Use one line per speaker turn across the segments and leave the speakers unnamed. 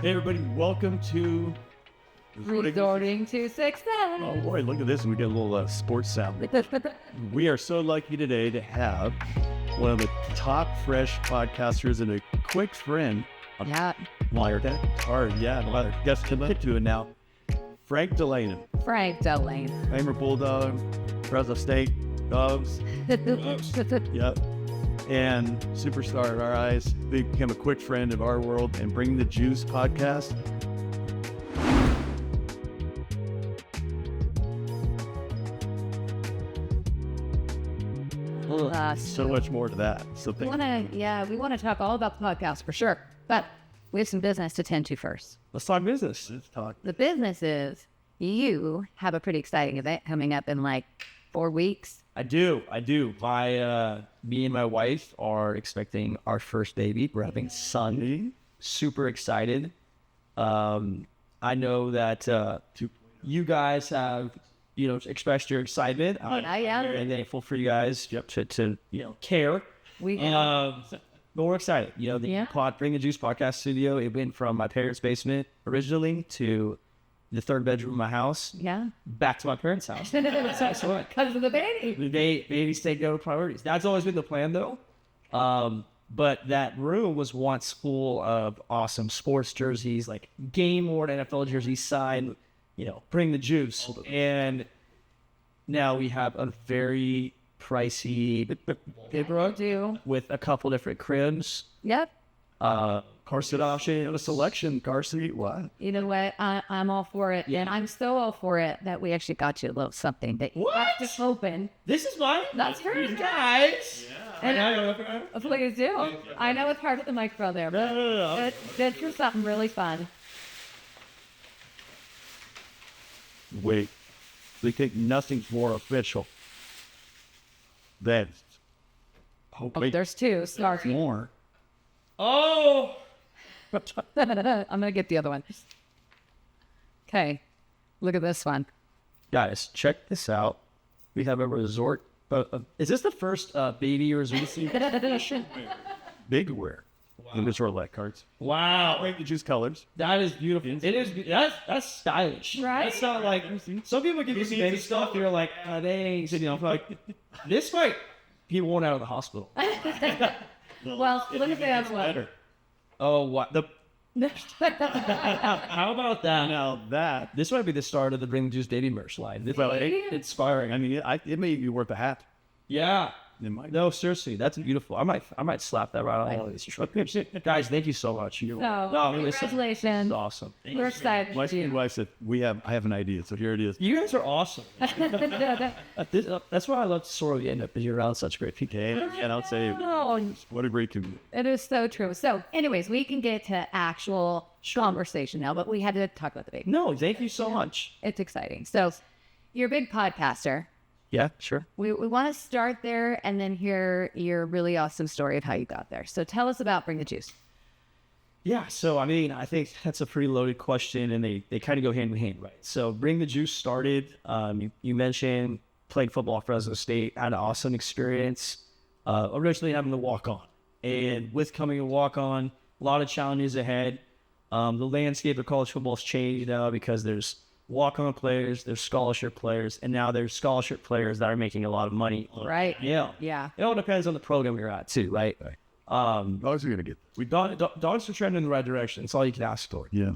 Hey everybody, welcome to
Resorting to Success.
Oh boy, look at this, and we get a little sports sound. We are so lucky today to have one of the top fresh podcasters and a quick friend.
Yeah.
Guess to get to it now. Frank Dalena.
Frank Dalena.
Famer Bulldog, Fresno State, Dogs. Yep. And superstar in our eyes. They became a quick friend of our world and Bring the Juice podcast. So much more to that. So
we want to talk all about the podcast for sure. But we have some business to tend to first.
Let's talk business. Let's talk.
The business is you have a pretty exciting event coming up in like 4 weeks.
I do. Me and my wife are expecting our first baby. We're having a son. Super excited. I know that you guys have, expressed your excitement.
I am.
And thankful for you guys to care. But we're excited. Bring the Juice podcast studio. It went from my parents' basement originally to the third bedroom of my house.
Yeah.
Back to my parents' house.
Because of the baby.
The babies take no priorities. That's always been the plan, though. But that room was once full of awesome sports jerseys, like game-worn NFL jerseys signed, Bring the Juice. And now we have a very pricey paper with a couple different cribs.
Yep.
Car seat option, a selection, car seat, what?
You know what? I'm all for it.
Yeah.
And I'm so all for it that we actually got you a little something that you have to open.
This is mine?
That's hers.
Guys.
And please do. I know it's hard with the microphone there, but this is something really fun.
Wait. They think nothing's more official than...
There's two. Sorry.
More.
Oh!
I'm going to get the other one. Okay. Look at this one.
Guys, check this out. We have a resort. Is this the first baby resort?
Big wear. Wow. The resort light cards.
Wow.
Bring the Juice colors.
That is beautiful. It is. That's stylish.
Right?
That's not like some people give you some baby stuff. You're like, thanks. Like this might be worn out of the hospital.
Well, let me say that's
better.
Oh, what the? How about that?
Now
This might be the start of the Bring the Juice baby merch line. Well, it's inspiring.
I mean, it may be worth a hat.
Yeah.
It might.
No, seriously, that's beautiful. I might slap that right on these trucks. Guys, thank you so much.
Congratulations.
It's awesome.
We're excited.
My wife said, I have an idea, so here it is.
You guys are awesome. That's why I love to sort of end up because you're around such great people.
And I'll say, what a great community.
It is so true. So, anyways, we can get to actual conversation now, but we had to talk about the baby.
No, thank you so much.
It's exciting. So, you're a big podcaster.
Yeah, sure.
We want to start there and then hear your really awesome story of how you got there. So tell us about Bring the Juice.
Yeah, so I think that's a pretty loaded question, and they kind of go hand in hand, right? So Bring the Juice started, you mentioned playing football at Fresno State, had an awesome experience, originally having to walk on. And with coming to walk on, a lot of challenges ahead. The landscape of college football has changed now because there's walk-on players, there's scholarship players, and now there's scholarship players that are making a lot of money.
Right.
Yeah. It all depends on the program you're at, too, right?
Dogs are going to get
dogs are trending in the right direction. That's all you can ask for.
Yeah.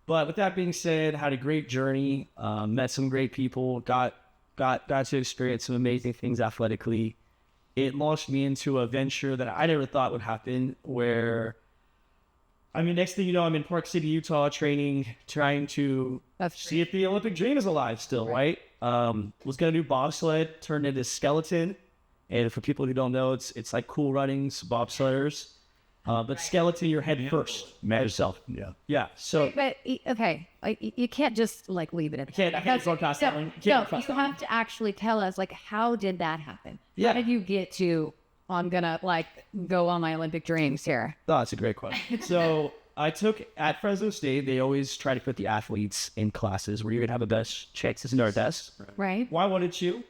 But with that being said, had a great journey, met some great people, got to experience some amazing things athletically. It launched me into a venture that I never thought would happen, where next thing you know, I'm in Park City, Utah, trying to see if the Olympic dream is alive still, right? Was going to do bobsled, turned into skeleton. And for people who don't know, it's like Cool Runnings, bobsledders. But skeleton, you're head first. Mad yourself. Yeah. So.
But, okay, you can't just, leave it at
I can't broadcast that one.
You have to actually tell us, how did that happen?
Yeah.
How did you get to... I'm going to go on my Olympic dreams here.
Oh, that's a great question. So I took at Fresno State, they always try to put the athletes in classes where you're going to have the best chances in our test.
Right.
Why wouldn't you?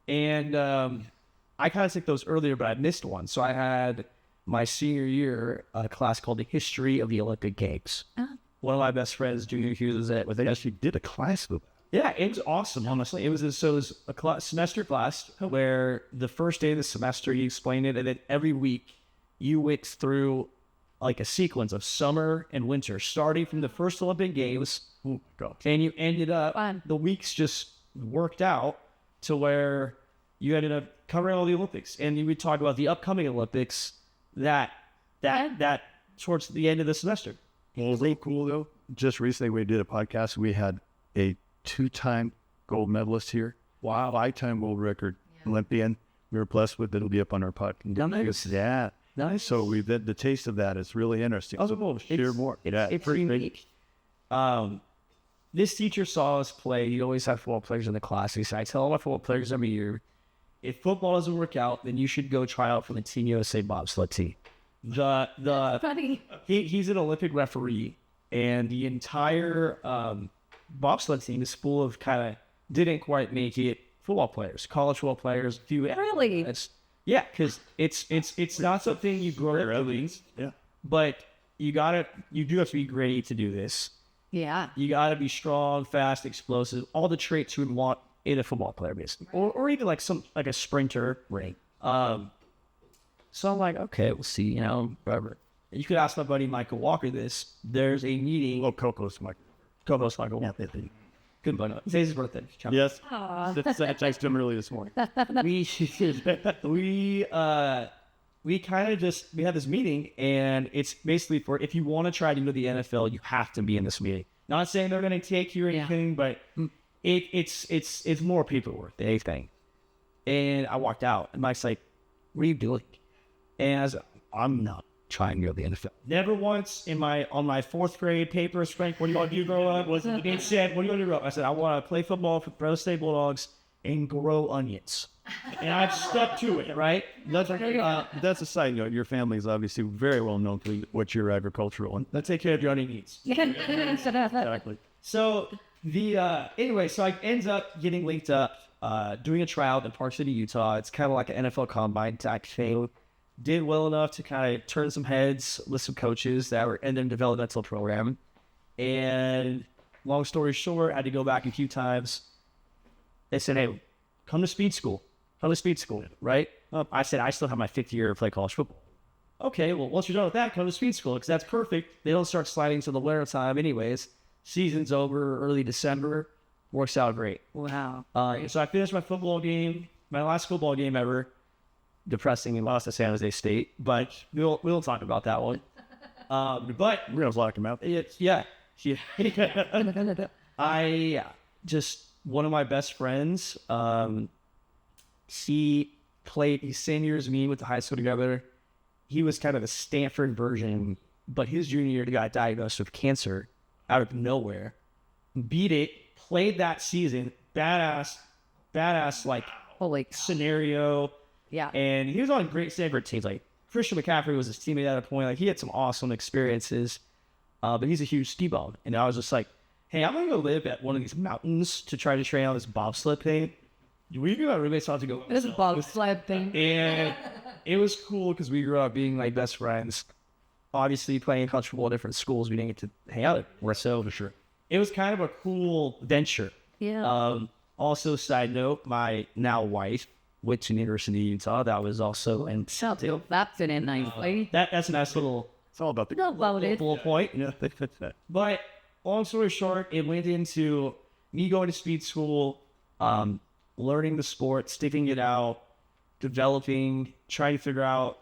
And I kind of took those earlier, but I missed one. So I had my senior year a class called the History of the Olympic Games. one of my best friends, Junior Hughes, was at.
But they actually did a class with that.
Yeah, it was awesome, honestly. It was a semester class where the first day of the semester he explained it, and then every week you went through like a sequence of summer and winter, starting from the first Olympic Games, and you ended up, the weeks just worked out to where you ended up covering all the Olympics. And you would talk about the upcoming Olympics that towards the end of the semester.
Well, it was really cool, though. Just recently, we did a podcast. We had a 2-time gold medalist here. Wow. 5-time world record Olympian. We were blessed with it. It'll be up on our podcast.
Nice.
Yeah.
Nice.
So we've had the taste of that. It's really interesting.
Oh,
so we'll share more.
It's pretty unique. This teacher saw us play. He always had football players in the class. He said, I tell all my football players every year, if football doesn't work out, then you should go try out for the Team USA bobsled team.
Funny.
He's an Olympic referee, and the entire bobsled team is full of kind of didn't quite make it football players, college football players.
Really?
Yeah, because it's not something you grow up doing.
Yeah.
But you do have to be great to do this.
Yeah.
You got to be strong, fast, explosive, all the traits you would want in a football player, basically, or even like a sprinter, right? So I'm like, okay, we'll see, whatever. And you could ask my buddy Michael Walker this. There's a meeting.
Oh, Coco's Michael.
Co-host Michael Walker. Good buddy. Today's his birthday.
Yes.
Aw.
I texted him early this morning.
we kind of we have this meeting, and it's basically for if you want to try to go to the NFL, you have to be in this meeting. Not saying they're going to take you or anything, but it's more paperwork than anything. And I walked out, and Mike's like, "What are you doing?" And I was like, "I'm not trying to go to the NFL." Never once on my 4th grade papers, Frank, what do you want to do grow up? It said, "What do you want to grow up?" I said, "I want to play football for the Pro State Bulldogs and grow onions." And I've stuck to it, right?
That's a side note. Your family is obviously very well known for what you're agricultural, and
Let's take care of your onion needs.
exactly.
So anyway, so I ends up getting linked up, doing a tryout in Park City, Utah. It's kind of like an NFL combine type thing. Did well enough to kind of turn some heads with some coaches that were in their developmental program. And long story short, I had to go back a few times. They said, "Hey, come to speed school. Come to speed school," right? I said, "I still have my 5th year to play college football." Okay, well, once you're done with that, come to speed school, because that's perfect. They don't start sliding to the winter time anyways. Season's over early December. Works out great.
Wow.
So I finished my football game, my last football game ever. Depressing, and lost to San Jose State, but we'll talk about that one. But
We're going to lock him out.
One of my best friends, he's same year as me, went to high school together. He was kind of the Stanford version, but his junior year he got diagnosed with cancer out of nowhere. Beat it, played that season, badass like
Holy
scenario.
Yeah.
And he was on great Stanford teams. Like Christian McCaffrey was his teammate at a point. Like he had some awesome experiences. But he's a huge ski bum. And I was just like, hey, I'm gonna go live at one of these mountains to try to train on this bobsled thing. We grew up roommates to go.
This is a bobsled thing.
And it was cool because we grew up being like best friends. Obviously playing college football at different schools, we didn't get to hang out at. So for sure. It was kind of a cool venture.
Yeah.
Also, side note, my now wife went to University of Utah. That was also in
That's an in nicely.
That's a nice little.
It's all about the
Little point.
Yeah,
But long story short, it went into me going to speed school, learning the sport, sticking it out, developing, trying to figure out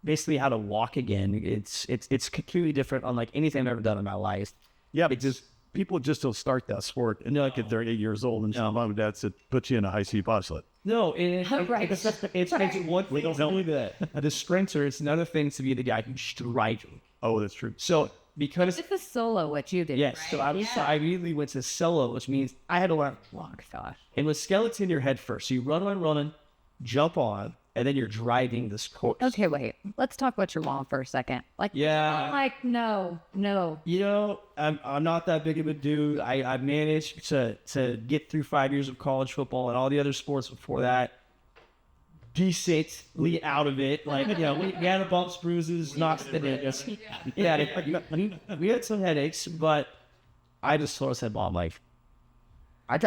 basically how to walk again. It's completely different unlike anything I've ever done in my life.
Yeah, because people just don't start that sport and like at 38 years old and mom and dad said, put you in a high-speed bobsled.
No,
Right.
it's one thing. Don't tell me that. The sprinter, it's another thing to be the guy who's driving.
Oh, that's true.
So because
It's a solo what you did.
yes,
Right?
so I immediately went to solo, which means I had to learn to walk.
Gosh.
And with skeleton in your head first, so you run, jump on, and then you're driving this course.
Okay, wait. Let's talk about your mom for a second. Like,
Yeah.
Like, no.
I'm not that big of a dude. I managed to get through 5 years of college football and all the other sports before that. decently out of it. Like, you know, we had a bumps, bruises, knocks, we had some headaches, but I just sort of said, Mom, like, I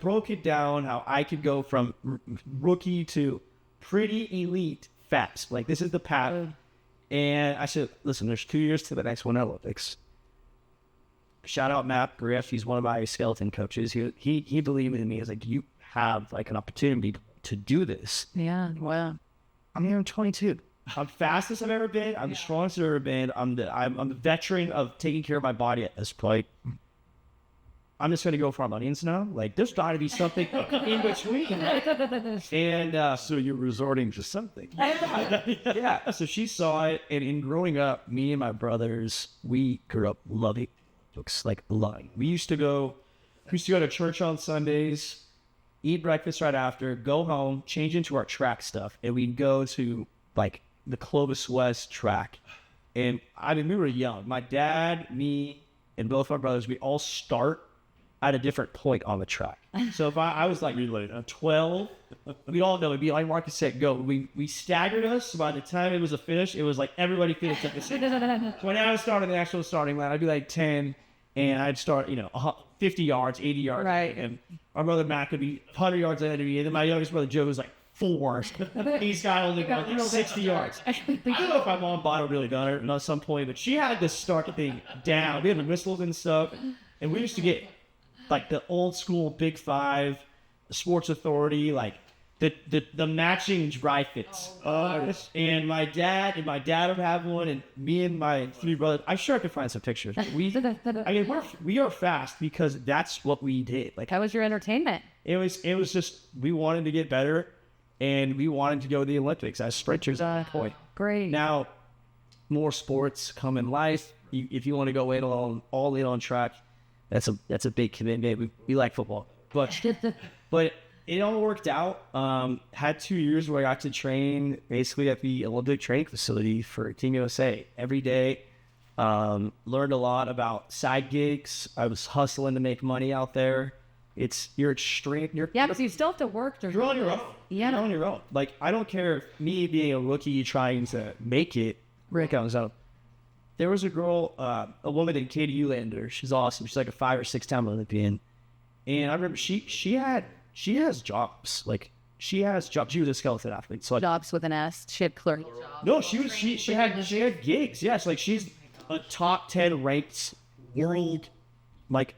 broke it down how I could go from rookie to pretty elite fast. Like, this is the path. And I said, listen, there's 2 years to the next one Olympics. Shout out Matt Griff. He's one of my skeleton coaches. He believed in me. He's like, you have like an opportunity to do this.
Yeah. Wow.
I'm here. I'm 22. I'm fastest I've ever been. I'm the strongest I've ever been. I'm the veteran of taking care of my body at this point. I'm just going to go for Armenians now. Like, there's got to be something in between. And
So you're resorting to something.
yeah, so she saw it. And in growing up, me and my brothers, we grew up loving books, like loving. We used to go to church on Sundays, eat breakfast right after, go home, change into our track stuff, and we'd go to like the Clovis West track. And I mean, we were young. My dad, me, and both my brothers, we all start at a different point on the track. So if I was like 12, we all know it'd be like Marcus said, go. We staggered us. So by the time it was a finish, it was like everybody finished at the same. So when I was starting the actual starting line, I'd be like 10, and I'd start 50 yards, 80 yards,
Right.
And our brother Matt could be 100 yards ahead of me, and then my youngest brother Joe was like 4. He's got only got like 60 yards. I don't know if my mom bought it really done it at some point, but she had to start the thing down. We had the whistles and stuff, and we used to get like the old school Big Five, Sports Authority, like the matching dry fits. And my dad would have one, and me and my 3 brothers. I'm sure I could find some pictures. We are fast because that's what we did. Like,
How was your entertainment?
it was just, we wanted to get better, and we wanted to go to the Olympics as sprinters at that point.
Great.
Now, more sports come in life. If you want to go all in on track, that's a big commitment. We like football, but it all worked out. Had 2 years where I got to train basically at the Olympic training facility for Team USA every day. Learned a lot about side gigs. I was hustling to make money out there. You're extreme.
Yeah, because you still have to work.
You're on your own.
Yeah.
You're on your own. Like, I don't care if me being a rookie trying to make it. Rick comes out. There was a girl, a woman named Katie Ulander. She's awesome. She's like a 5 or 6 time Olympian. And I remember she has jobs. Like, she has jobs. She was a skeleton athlete. So
Jobs with an S. She had clerk.
no, she had gigs. Yes, like she's a top 10 ranked world, like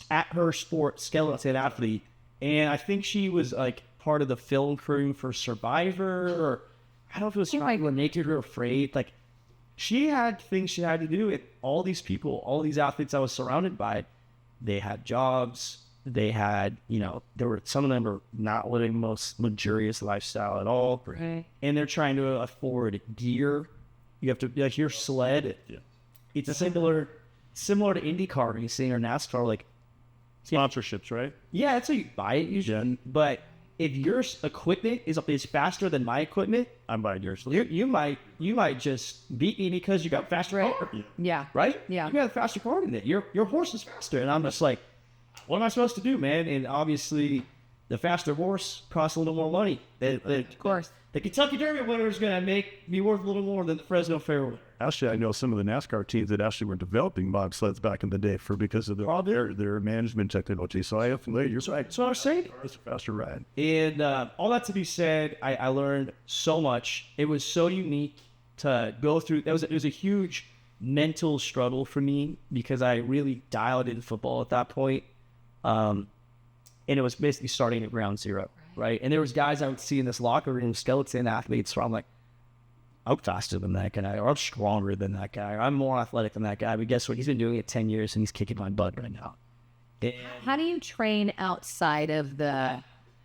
at her sport skeleton athlete. And I think she was like part of the film crew for Survivor, or I don't know if it was like Naked or Afraid. Like, she had things she had to do. And all these people, all these athletes I was surrounded by, they had jobs. They had, some of them are not living the most luxurious lifestyle at all.
Right.
And they're trying to afford gear. You have to, like, your sled. Yeah. It's similar to IndyCar racing or NASCAR. Like,
Sponsorships, right?
yeah, that's how you buy it usually. Yeah. But if your equipment is faster than my equipment,
I'm buying yours.
you might just beat me because you got faster car.
Yeah.
Right?
Yeah.
You got a faster car than it. Your horse is faster. And I'm just like, what am I supposed to do, man? And obviously, the faster horse costs a little more money.
Of course.
The Kentucky Derby winner is going to make me worth a little more than the Fresno Fair winner.
Actually, I know some of the NASCAR teams that actually were developing bobsleds back in the day because of their management technology. So I have you're right.
That's what I'm saying.
It's a faster ride.
And all that to be said, I learned so much. It was so unique to go through. It was a huge mental struggle for me because I really dialed in football at that point. And it was basically starting at ground zero, right? And there was guys I would see in this locker room, skeleton athletes, where I'm like, I'm faster than that guy, or I'm stronger than that guy, or I'm more athletic than that guy. But guess what? He's been doing it 10 years, and he's kicking my butt right now. And
How do you train outside of the?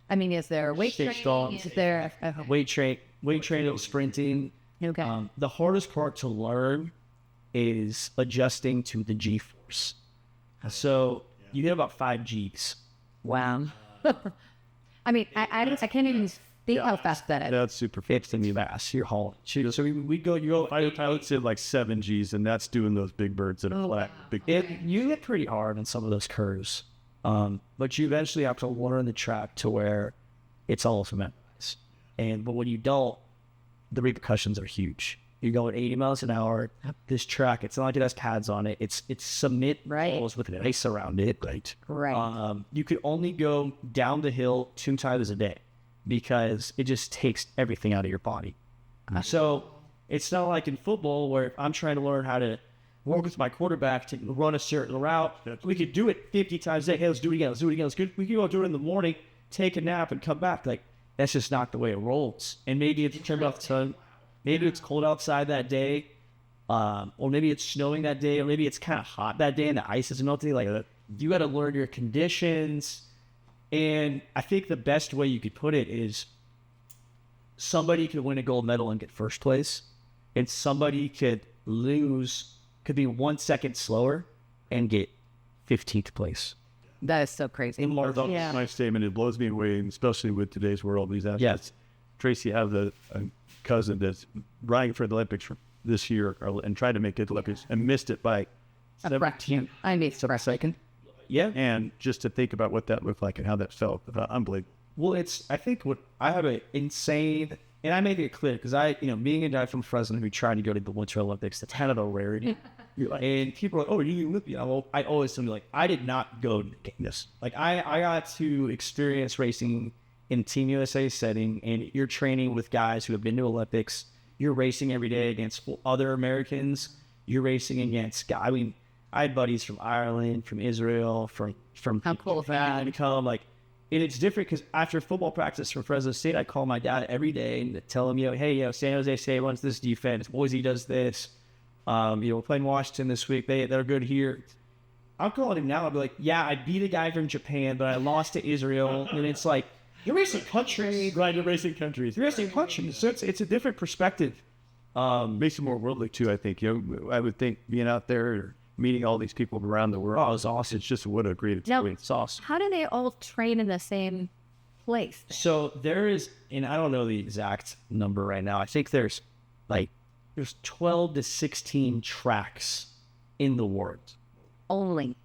I mean, is there weight training? Is there
weight training, sprinting.
Okay.
The hardest part to learn is adjusting to the G-force. So you get about 5 Gs.
Wow. I mean, I can't even think how fast that is.
That's super
It's in the mass. You're hauling. So we go.
I would say like 7 Gs, and that's doing those big birds at a flat.
You get pretty hard on some of those curves, but you eventually have to learn the track to where it's all memorized. But when you don't, the repercussions are huge. You're going 80 miles an hour. This track, it's not like it has pads on it. It's cement walls with an ice around it.
Right.
You could only go down the hill 2 times a day because it just takes everything out of your body. So it's not like in football where if I'm trying to learn how to work with my quarterback to run a certain route, we could do it 50 times a day. Hey, let's do it again. Let's do it again. We can go do it in the morning, take a nap, and come back. Like, that's just not the way it rolls. And maybe if you turn off the sun, maybe it's cold outside that day, or maybe it's snowing that day, or maybe it's kind of hot that day and the ice is melting. Like, you got to learn your conditions. And I think the best way you could put it is somebody could win a gold medal and get first place, and somebody could be 1 second slower and get 15th place.
That is so crazy.
That's my statement. It blows me away, especially with today's world. These athletes.
Yes.
Tracy, I have a cousin that's running for the Olympics this year and tried to make it to the Olympics and missed it by 17.
I need a second.
Yeah.
And just to think about what that looked like and how that felt, unbelievable.
Well, I think I have an insane, and I make it clear because being a guy from Fresno who tried to go to the Winter Olympics, that's kind of a rarity. And people are like, oh, you're Olympian. I always tell me, like, I did not go to this. Like, I got to experience racing in Team USA setting, and you're training with guys who have been to Olympics. You're racing every day against other Americans. You're racing against guys. I mean, I had buddies from Ireland, from Israel, from
How cool is that?
and come like, and it's different because after football practice from Fresno State, I call my dad every day and tell him, hey, San Jose State runs this defense. Boise does this. We're playing Washington this week. They're good here. I'm calling him now. I'll be like, yeah, I beat a guy from Japan, but I lost to Israel. And it's like, you're racing countries.
Right, you're racing countries.
You're racing countries. So it's a different perspective.
Makes it more worldly too, I think. I would think being out there or meeting all these people around the world.
Oh, it's awesome.
It's just what a great
Now,
experience.
It's awesome.
how do they all train in the same place?
So there is, and I don't know the exact number right now. I think there's 12 to 16 tracks in the world.
Only.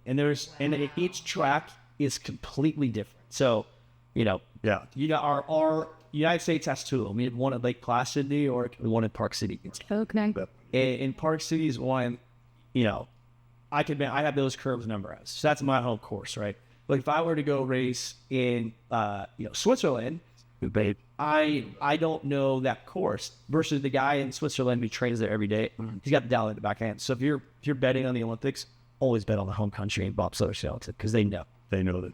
And each track is completely different. So,
Yeah.
our United States has 2 of them. We have one at Lake Placid, New York, and one in Park City.
Okay.
In Park City is one, I have those curves memorized. So that's my home course, right? But if I were to go race in, Switzerland, I don't know that course versus the guy in Switzerland who trains there every day. He's got the dial in the backhand. So if you're betting on the Olympics, always bet on the home country and bobsledders skeleton because they know.
They know that.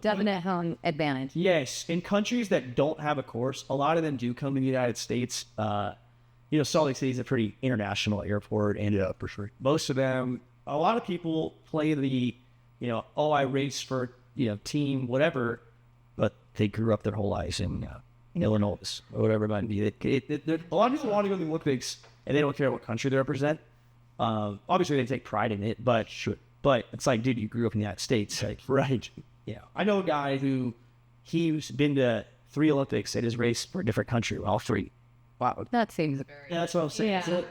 Definite home advantage.
Yes, in countries that don't have a course, a lot of them do come to the United States. Salt Lake City is a pretty international airport, and
Yeah, for sure.
most of them, a lot of people play the, I race for, team whatever, but they grew up their whole lives in Illinois or whatever it might be. A lot of people want to go to the Olympics, and they don't care what country they represent. Obviously, they take pride in it, but it's like, dude, you grew up in the United States. Like,
Right.
yeah, I know a guy he's been to 3 Olympics and has raced for a different country, all 3. Wow.
That seems very.
Yeah, that's what I'm saying.
Yeah.
So,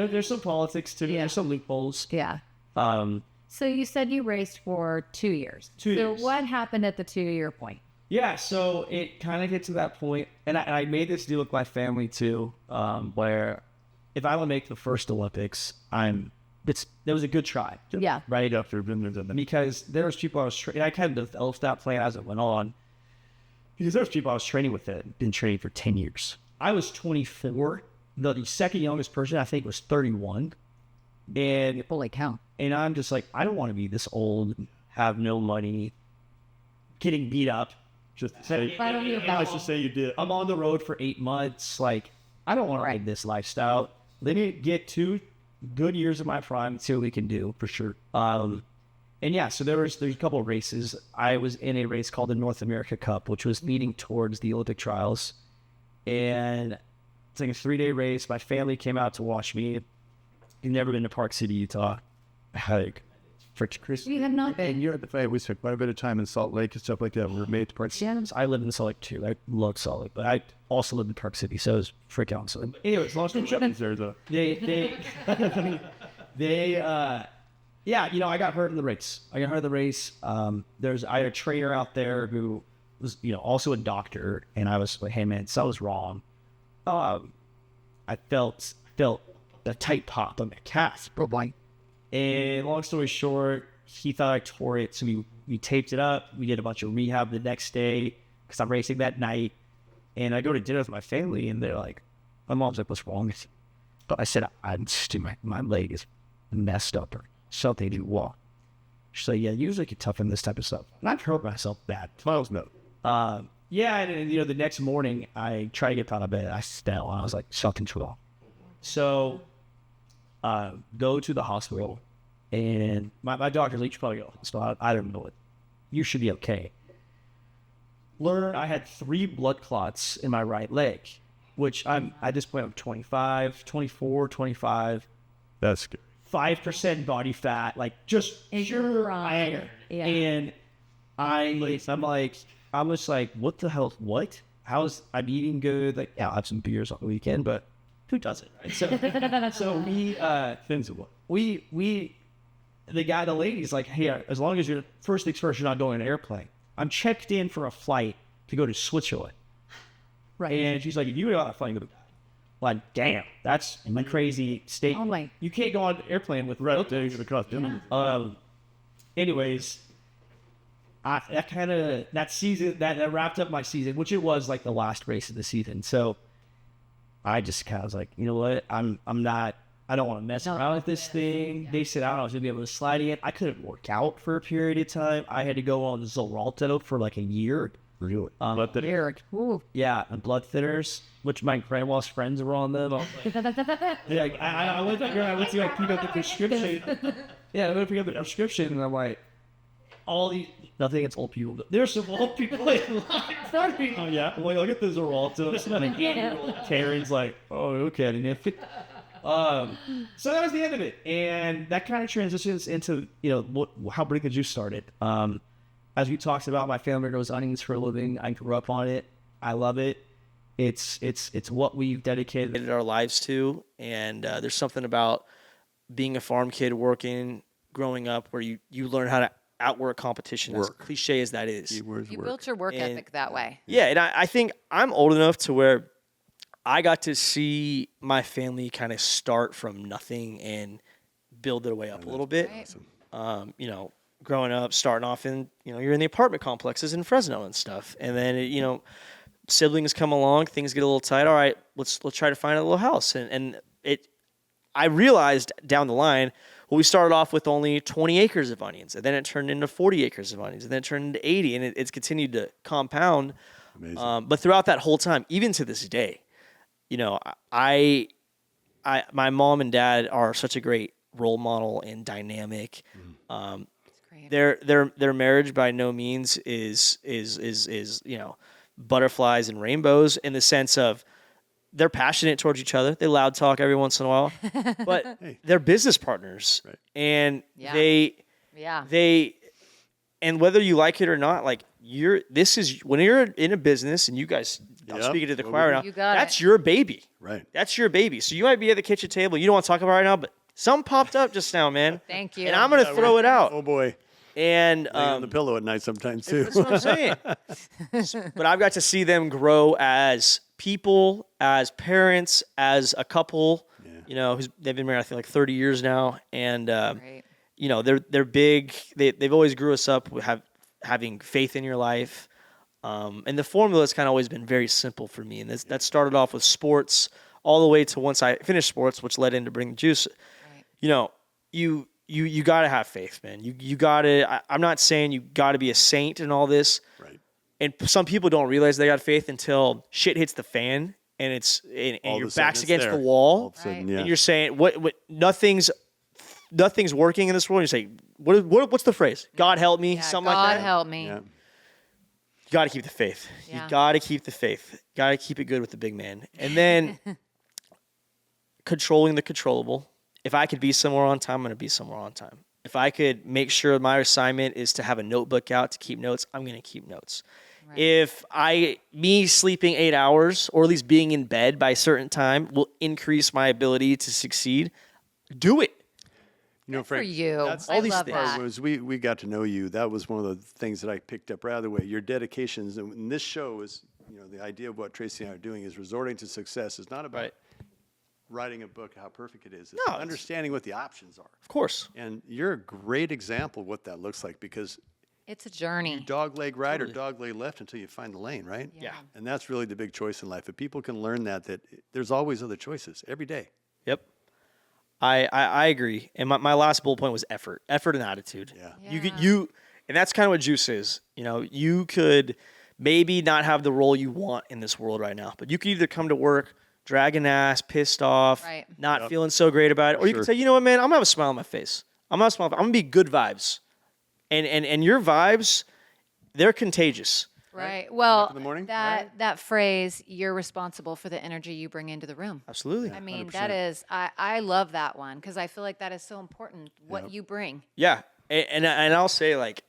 there's some politics too.
Yeah.
There's some loopholes.
Yeah.
Um,
So you said you raced for 2 years.
2 years.
So what happened at the 2-year point?
yeah, so it kind of gets to that point, and I made this deal with my family too, where if I would make the first Olympics, there was a good try.
Yeah.
Right?
After been there, done that.
Because there was people I kind of developed that plan as it went on. Because there was people I was training with that had been training for 10 years. I was 24. The second youngest person, I think, was 31. And
Holy cow.
And I'm just like, I don't want to be this old, have no money, getting beat up.
Just to say,
Why don't you
let's just say you did.
I'm on the road for 8 months. Like, I don't want to ride this lifestyle. Let me get 2 good years of my prime and see what we can do.
For sure.
And yeah, so there's a couple of races. I was in a race called the North America Cup, which was leading towards the Olympic trials. And it's like a 3-day race. My family came out to watch me. You've never been to Park City, Utah. Like, for Chris.
You have not been.
And you're at the fight. We spent quite a bit of time in Salt Lake and stuff like that. We were made to participate.
I lived in Salt Lake too. I love Salt Lake, but I also lived in Park City, so it was freaking awesome. Anyways,
Lost some shepherds there, though.
they I got hurt in the race. I had a trainer out there who was, also a doctor, and I was like, hey man, something's wrong. I felt a tight pop on my calf. And long story short, he thought I tore it, so we taped it up. We did a bunch of rehab the next day because I'm racing that night. And I go to dinner with my family, and they're like, my mom's like, what's wrong with you? But I said, my leg is messed up or something to walk. She's like, yeah, usually get tough in this type of stuff. And I've hurt myself bad.
Miles no.
Yeah, and the next morning, I tried to get out of bed. I fell, and I was like, something's wrong. So, go to the hospital, and my doctor's like, you should probably go to the hospital. I don't know it. You should be okay. Learned I had 3 blood clots in my right leg, which at this point I'm 24, 25.
That's good.
5% body fat, like just pure iron.
Yeah.
And I'm just like, what the hell? What? I'm eating good. Like, yeah, I'll have some beers on the weekend, but who doesn't? Right? So the lady's like, hey, as long as you're first things first, you're not going on an airplane. I'm checked in for a flight to go to Switzerland.
Right.
And she's like, if you go on a flight, like, damn, that's a crazy state.
Oh my.
You can't go on an airplane with anyways, that season that wrapped up my season, which it was like the last race of the season. So I just kind of was like, you know what, I don't want to mess around with this thing. They said I was gonna be able to slide it. I couldn't work out for a period of time. I had to go on Xarelto for like a year.
Really?
Eric. Ooh.
Yeah, and blood thinners, which my grandma's friends were on them. I went to like pick up the prescription. Yeah, I went to pick up the prescription, and I'm like, nothing against old people. There's some old people in line. Oh yeah, I'm like, I'll get the Xarelto. It's not like Terry's like, oh okay. So that was the end of it, and that kind of transitions into how Bring the Juice started. As we talked about, my family grows onions for a living. I grew up on it. I love it. It's what we've dedicated
our lives to, and there's something about being a farm kid growing up where you learn how to outwork competition, as cliche as that is.
You built your work ethic that way.
Yeah, and I think I'm old enough to where I got to see my family kind of start from nothing and build their way up a little bit. Right. Growing up, starting off in, you're in the apartment complexes in Fresno and stuff. And then, siblings come along, things get a little tight. All right, let's try to find a little house. I realized down the line, we started off with only 20 acres of onions, and then it turned into 40 acres of onions, and then it turned into 80, and it's continued to compound. Amazing. But throughout that whole time, even to this day, my mom and dad are such a great role model and dynamic. Their marriage by no means is butterflies and rainbows, in the sense of they're passionate towards each other. They loud talk every once in a while, but they're business partners, right. And and whether you like it or not, like when you're in a business, and you guys, I'm speaking to the choir now, that's your baby, right? That's your baby. So you might be at the kitchen table, you don't want to talk about it right now, but something popped up just now, man.
Thank you.
And I'm going to throw it out.
Oh boy.
And
on the pillow at night sometimes too.
That's what I'm saying. But I've got to see them grow as people, as parents, as a couple. Yeah. They've been married, I think, like 30 years now, and they're big. They've always grew us up with having faith in your life, and the formula has kind of always been very simple for me. And that started off with sports, all the way to once I finished sports, which led into Bring the Juice. Right. You got to have faith, man. You got to. I'm not saying you got to be a saint and all this. Right. And some people don't realize they got faith until shit hits the fan, and your back's against the wall. All of a sudden, and you're saying what nothing's working in this world. And you're saying what's the phrase? God help me. Something like that.
God help me. Yeah.
You got to keep the faith. Yeah. You got to keep the faith. Got to keep it good with the big man, and then controlling the controllable. If I could be somewhere on time, I'm going to be somewhere on time. If I could make sure my assignment is to have a notebook out to keep notes, I'm going to keep notes. Right. If me sleeping 8 hours, or at least being in bed by a certain time, will increase my ability to succeed, do it.
You know,
Good for
Frank,
you.
that's
I
all these
love
things.
that.
was we got to know you. That was one of the things that I picked up right away. Your dedications, and this show is, the idea of what Tracy and I are doing is resorting to success. Is not about
Right.
writing a book how perfect it is. It's
No, it's-
understanding what the options are.
Of course.
And you're a great example of what that looks like because
It's a journey.
dog leg right or dog leg left until you find the lane, right?
Yeah.
And that's really the big choice in life. If people can learn that there's always other choices every day.
Yep. I agree. And my last bullet point was effort and attitude.
Yeah.
You and that's kind of what juice is. You could maybe not have the role you want in this world right now, but you could either come to work dragging ass, pissed off,
Right.
not feeling so great about it, or you can say, you know what, man, I'm gonna have a smile on my face. I'm gonna be good vibes, and your vibes, they're contagious.
Right. Well,
in the morning,
that phrase, you're responsible for the energy you bring into the room.
Absolutely.
I mean, that is, I love that one because I feel like that is so important, what you bring.
Yeah, and I'll say, like,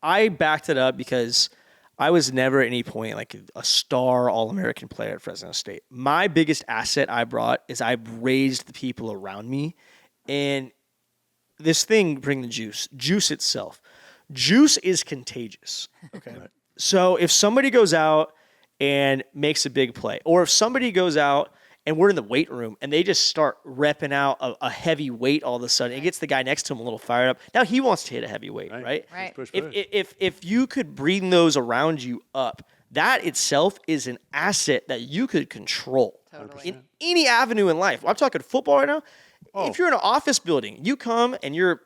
I backed it up because I was never at any point like a star All-American player at Fresno State. My biggest asset I brought is I raised the people around me, and this thing bring the juice itself. Juice is contagious. Okay, so if somebody goes out and makes a big play, or if somebody goes out and we're in the weight room and they just start repping out a heavy weight all of a sudden, it gets the guy next to him a little fired up. Now he wants to hit a heavy weight, right?
Right.
Push.
If you could bring those around you up, that itself is an asset that you could control
Totally.
in any avenue in life. I'm talking football right now. If you're in an office building, you come and you're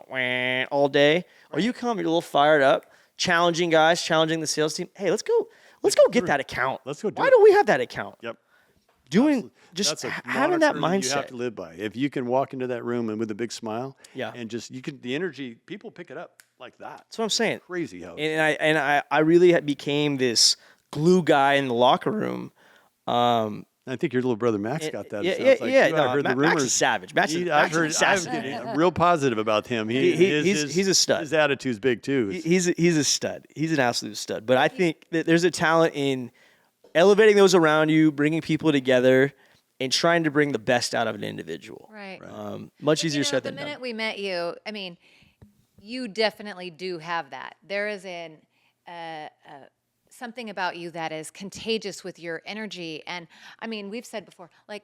wah, all day, or you come, you're a little fired up, challenging guys, challenging the sales team. Hey, let's go get that account.
Let's go do
Why
it.
don't we have that account?
Yep.
Just
That's a
having that
mantra
mindset.
you have to live by. If you can walk into that room and with a big smile,
Yeah.
and just the energy, people pick it up like that.
That's what I'm saying.
Crazy how.
And I really became this glue guy in the locker room.
I think your little brother Max got that.
Yeah,
It sounds like, too.
no,
I heard the
Max
rumors.
is savage. Max is
I've
an assassin.
I'm real positive about him.
He's a stud.
His attitude's big too.
He's a stud. He's an absolute stud. But I think that there's a talent in elevating those around you, bringing people together, and trying to bring the best out of an individual.
Right.
Much
But,
easier said
the
than done.
minute we met you, I mean, you definitely do have that. There is something about you that is contagious with your energy. And I mean, we've said before, like,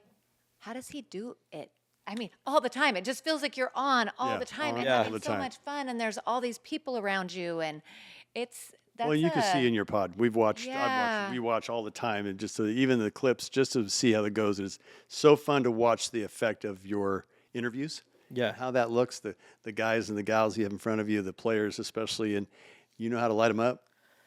how does he do it? I mean, all the time. It just feels like you're on all
Yeah,
the time
on
and
all
having
the
so
time.
much fun. And there's all these people around you, and that's
Well, you can see in your pod. We've watched.
Yeah.
We watch all the time, and just even the clips, just to see how it goes. And it's so fun to watch the effect of your interviews.
Yeah.
How that looks, the guys and the gals you have in front of you, the players especially, and you know how to light them up.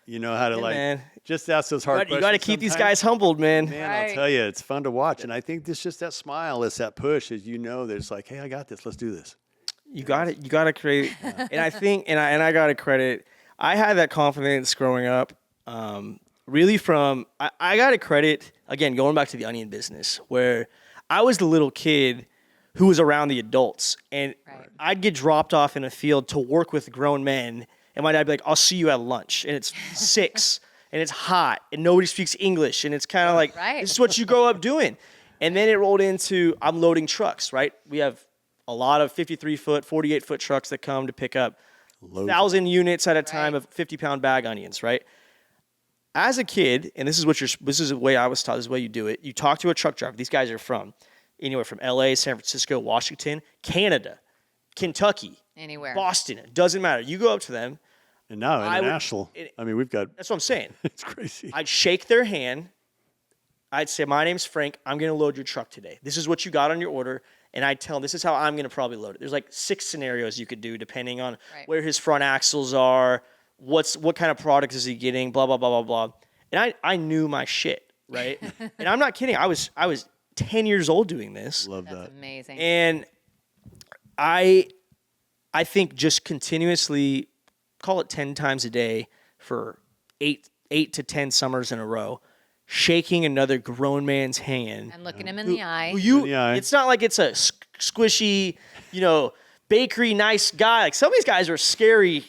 You know how to
man.
just ask those hard questions.
You got to keep these
sometimes.
guys humbled, man.
Man,
Right.
I'll tell you, it's fun to watch, and I think it's just that smile, it's that push, is that it's like, hey, I got this. Let's do this.
You got it. You got to create. And I think, and I got to credit. I had that confidence growing up. Really from I got to credit again going back to the onion business where I was the little kid who was around the adults, and
Right.
I'd get dropped off in a field to work with grown men, and my dad would be like, "I'll see you at lunch," and it's 6, and it's hot, and nobody speaks English, and it's kind of like
Right.
this is what you grow up doing. And then it rolled into I'm loading trucks, right? We have a lot of 53-foot, 48-foot trucks that come to pick up 1,000 units at a time
Right.
of 50-pound bag onions, right? As a kid, and this is the way I was taught, this is the way you do it. You talk to a truck driver. These guys are from anywhere from LA, San Francisco, Washington, Canada, Kentucky,
anywhere.
Boston. It doesn't matter. You go up to them.
And now
I would-
international. I mean, we've got.
That's what I'm saying.
It's crazy.
I'd shake their hand. I'd say, "My name's Frank. I'm going to load your truck today. This is what you got on your order." And I'd tell him, "This is how I'm going to probably load it." There's like 6 scenarios you could do depending on
Right.
where his front axles are, what kind of product is he getting, blah, blah, blah, blah, blah. And I knew my shit, right? And I'm not kidding. I was 10 years old doing this.
Love
That's
that.
amazing.
And I think just continuously, call it 10 times a day for 8 to 10 summers in a row, shaking another grown man's hand.
And looking him in the eye.
In the eye.
It's not like it's a squishy, bakery nice guy. Like some of these guys are scary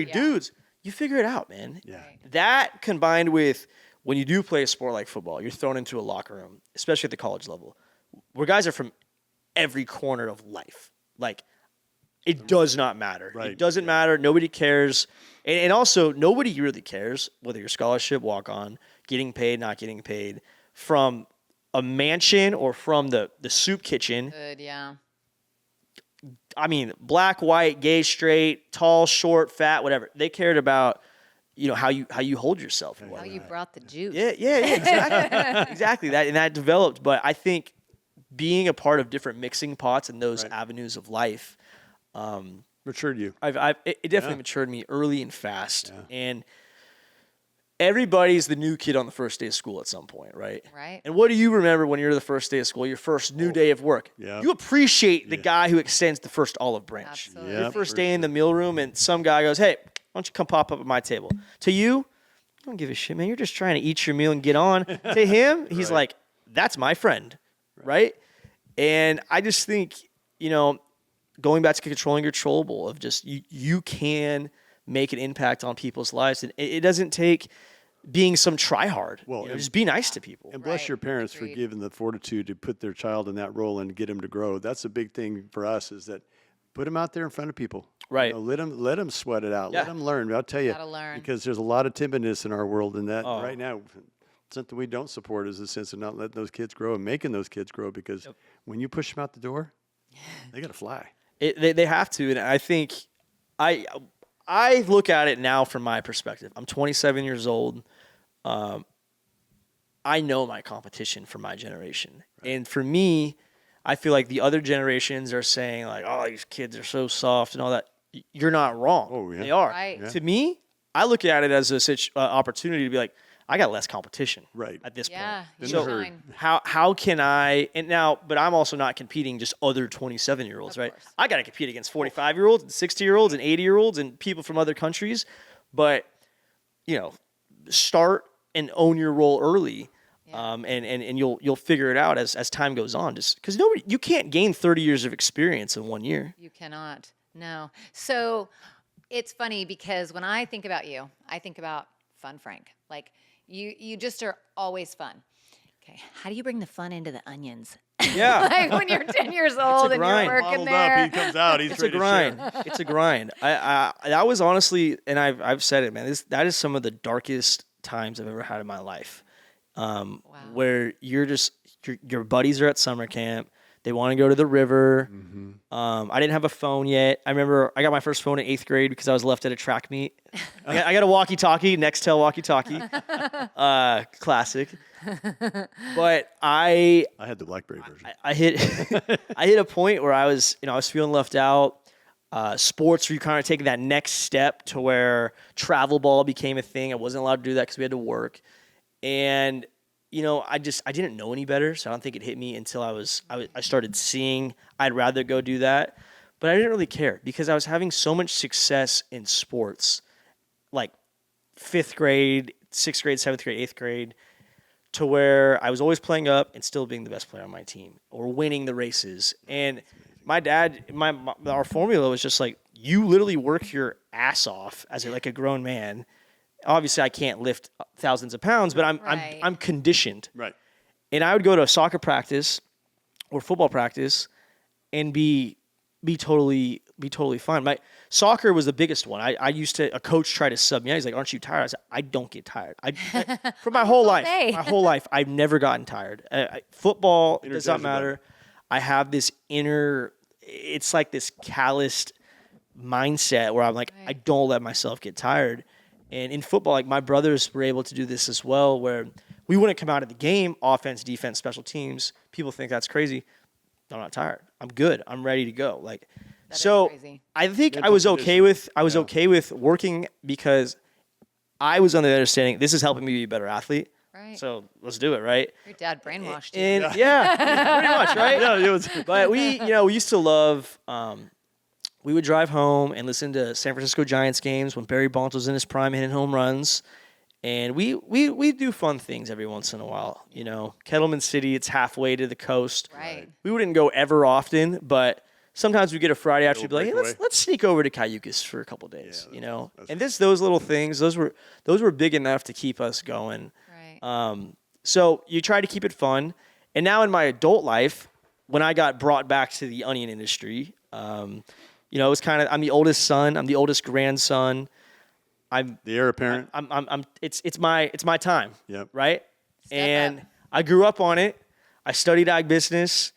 dudes. You figure it out, man.
Yeah.
That combined with when you do play a sport like football, you're thrown into a locker room, especially at the college level, where guys are from every corner of life. Like, it does not matter.
Right.
It doesn't matter. Nobody cares. And also, nobody really cares whether you're scholarship, walk-on, getting paid, not getting paid, from a mansion or from the soup kitchen.
Good, yeah.
I mean, black, white, gay, straight, tall, short, fat, whatever. They cared about, how you hold yourself. And
How
whatnot.
you brought the juice.
Yeah, exactly. Exactly. That developed. But I think being a part of different mixing pots and those avenues of life,
Matured you.
it definitely matured me early and fast. Yeah. And everybody's the new kid on the first day of school at some point, right?
Right.
And what do you remember when you're the first day of school, your first new day of work?
Yeah.
You appreciate the guy who extends the first olive branch.
Absolutely.
Yeah.
Your first day in the mealroom, and some guy goes, "Hey, why don't you come pop up at my table?" To you, I don't give a shit, man. You're just trying to eat your meal and get on. To him, he's like, "That's my friend," right? And I just think, going back to controlling your controllable of just you can make an impact on people's lives, and it doesn't take being some tryhard.
Well,
just be nice to people.
And bless
Right.
your parents
Agreed.
for giving the fortitude to put their child in that role and get them to grow. That's a big thing for us, is that put them out there in front of people.
Right.
Let them sweat it out.
Yeah.
Let them learn. I'll tell you,
Gotta learn.
because there's a lot of timidness in our world, and that
Oh.
right now, something we don't support is the sense of not letting those kids grow and making those kids grow, because when you push them out the door, they got to fly.
They have to, and I think I look at it now from my perspective. I'm 27 years old. I know my competition for my generation, and for me, I feel like the other generations are saying like, "Oh, these kids are so soft" and all that. You're not wrong.
Oh, yeah.
They are.
Right. Yeah.
To me, I look at it as a opportunity to be like, I got less competition
Right.
at this
Yeah.
point.
you
So
shine.
how can I, and now, but I'm also not competing just other 27-year-olds,
Of
right?
course.
I got to compete against 45-year-olds and 60-year-olds and 80-year-olds and people from other countries. But, start and own your role early.
Yeah.
And you'll figure it out as time goes on. Just because you can't gain 30 years of experience in 1 year.
You cannot. No. So it's funny because when I think about you, I think about fun Frank. Like you just are always fun. Okay. How do you bring the fun into the onions?
Yeah.
Like when you're 10 years old and you're
grind.
working
Bottled
there.
up, he comes out. He's
It's a
ready to share.
grind. It's a grind. I that was honestly, and I've said it, man. That is some of the darkest times I've ever had in my life. Where you're just your buddies are at summer camp. They want to go to the river.
Mm-hmm.
I didn't have a phone yet. I remember I got my first phone in 8th grade because I was left at a track meet. I got a walkie-talkie, Nextel walkie-talkie, classic. But
I had the BlackBerry version.
I hit a point where I was feeling left out. Sports were you kind of taking that next step to where travel ball became a thing. I wasn't allowed to do that because we had to work. And, I didn't know any better. So I don't think it hit me until I started seeing I'd rather go do that. But I didn't really care because I was having so much success in sports, like 5th grade, 6th grade, 7th grade, 8th grade, to where I was always playing up and still being the best player on my team or winning the races. And my dad, our formula was just like, you literally work your ass off as a grown man. Obviously, I can't lift thousands of pounds, but
Right.
I'm conditioned.
Right.
And I would go to a soccer practice or football practice and be totally fine. My soccer was the biggest one. A coach tried to sub me out. He's like, "Aren't you tired?" I said, "I don't get tired. For my whole life,
day.
I've never gotten tired. Football does not
Energized
matter. I have this it's like this calloused mindset where I'm like,
Right.
I don't let myself get tired. And in football, like my brothers were able to do this as well, where we wouldn't come out of the game, offense, defense, special teams. People think that's crazy. I'm not tired. I'm good. I'm ready to go.
That is
So
crazy.
I think I
Mental
was okay
condition.
okay with working because I was under the understanding this is helping me be a better athlete.
Right.
So let's do it, right?
Your dad brainwashed you.
And yeah, pretty much, right?
Yeah, it was.
But we used to love. We would drive home and listen to San Francisco Giants games when Barry Bonds was in his prime, hitting home runs, and we do fun things every once in a while. Kettleman City, it's halfway to the coast.
Right.
We wouldn't go ever often, but sometimes we get a Friday after, we'd be like, hey,
breakaway.
let's sneak over to Cayucas for a couple of days.
that's
And those little things, those were big enough to keep us going.
Right.
So you try to keep it fun. And now in my adult life, when I got brought back to the onion industry, you know, it was kind of, I'm the oldest son, I'm the oldest grandson. I'm
the heir apparent.
It's my time.
Yep.
Right.
Step up.
I grew up on it. I studied ag business.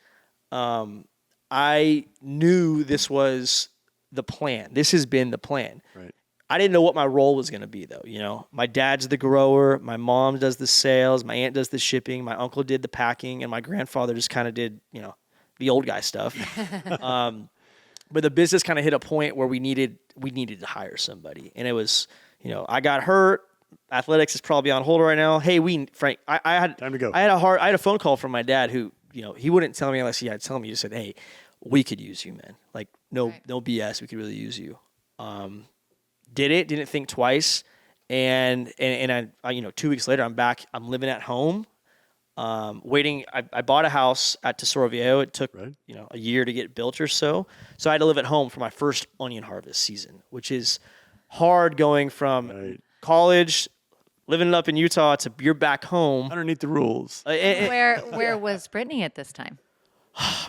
I knew this was the plan. This has been the plan.
Right.
I didn't know what my role was going to be, though. You know, my dad's the grower, my mom does the sales, my aunt does the shipping, my uncle did the packing, and my grandfather just kind of did, you know, the old guy stuff. But the business kind of hit a point where we needed to hire somebody, and it was, you know, I got hurt. Athletics is probably on hold right now. Hey, Frank, I had
Time to go.
I had a phone call from my dad who, you know, he wouldn't tell me unless he had to tell me. He just said, "Hey, we could use you, man. Like, no BS. We could really use you." Didn't think twice. And I, you know, 2 weeks later, I'm back. I'm living at home, waiting. I bought a house at Tesoro Viejo. It took, you know, a year to get built or so. So I had to live at home for my first onion harvest season, which is hard going from college, living it up in Utah to you're back home.
Underneath the rules.
Where was Brittany at this time?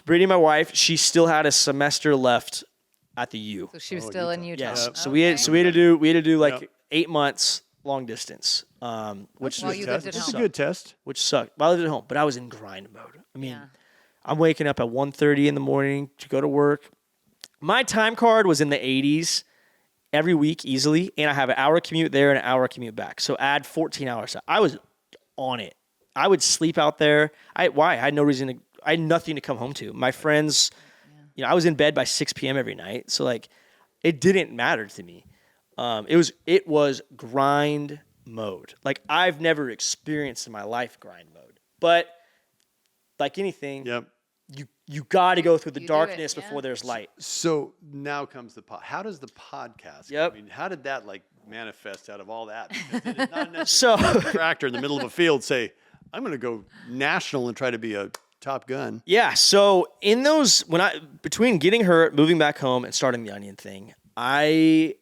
Brittany, my wife, she still had a semester left at the U.
So she was still in Utah.
Yes.
Yep.
So we had to do like 8 months long distance, which
While you lived at
It's a
home.
good test.
which sucked. But I lived at home, but I was in grind mode. I mean, I'm waking up at 1:30 in the morning to go to work. My time card was in the 80s every week easily, and I have an hour commute there and an hour commute back. So add 14 hours. I was on it. I would sleep out there. I had no reason to. I had nothing to come home to. My friends, you know, I was in bed by 6 p.m. every night. So like, it didn't matter to me. It was grind mode. Like I've never experienced in my life grind mode. But like anything, you got to go through the
You do it,
darkness
yeah.
before there's light.
So now comes the how does the podcast?
Yep.
I mean, how did that like manifest out of all that? Because it is not
So
necessarily a tractor in the middle of a field say, I'm going to go national and try to be a Top Gun.
yeah, so in those between getting hurt, moving back home, and starting the onion thing, I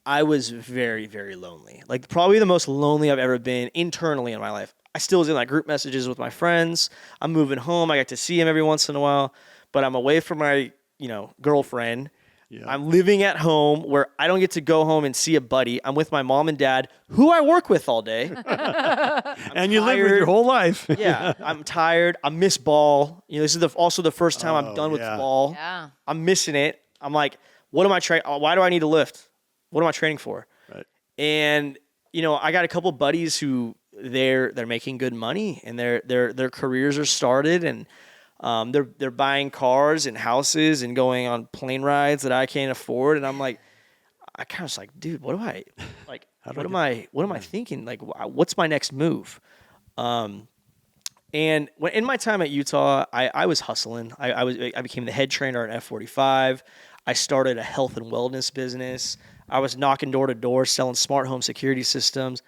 was very, very lonely. Like probably the most lonely I've ever been internally in my life. I still was in like group messages with my friends. I'm moving home. I get to see him every once in a while, but I'm away from my, you know, girlfriend.
Yeah.
I'm living at home where I don't get to go home and see a buddy. I'm with my mom and dad, who I work with all day.
And you live with your whole life.
Yeah, I'm tired. I miss ball. You know, this is also the first time I'm done with ball.
Yeah.
I'm missing it. I'm like, what am I training? Why do I need to lift? What am I training for?
Right.
And you know, I got a couple buddies who they're making good money and their careers are started and they're buying cars and houses and going on plane rides that I can't afford. And I'm like, I kind of was like, dude, what do I like? What am I thinking? Like, what's my next move? And when in my time at Utah, I was hustling. I became the head trainer at F45. I started a health and wellness business. I was knocking door to door selling smart home security systems.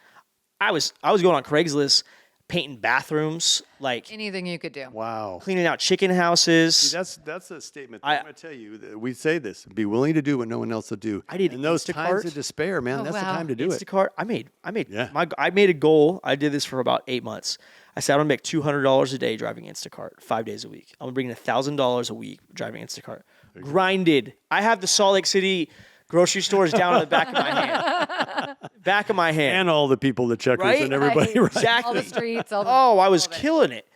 I was going on Craigslist, painting bathrooms, like
Anything you could do.
Wow.
cleaning out chicken houses.
See, that's a statement. I'm going to tell you, that we say this: be willing to do what no one else will do.
I did
in those times
Instacart.
of despair, man.
Oh,
That's the
wow.
time to do it.
Instacart. I made
Yeah.
I made a goal. I did this for about 8 months. I said I'm gonna make $200 a day driving Instacart 5 days a week. I'm gonna bring in $1,000 a week driving Instacart. Grinded. I have the Salt Lake City grocery stores down on the back of my hand. Back of my hand.
And all the people, the checkers,
Right?
and everybody. Right.
Exactly.
All the streets. All the,
Oh, I was
all of it.
killing it.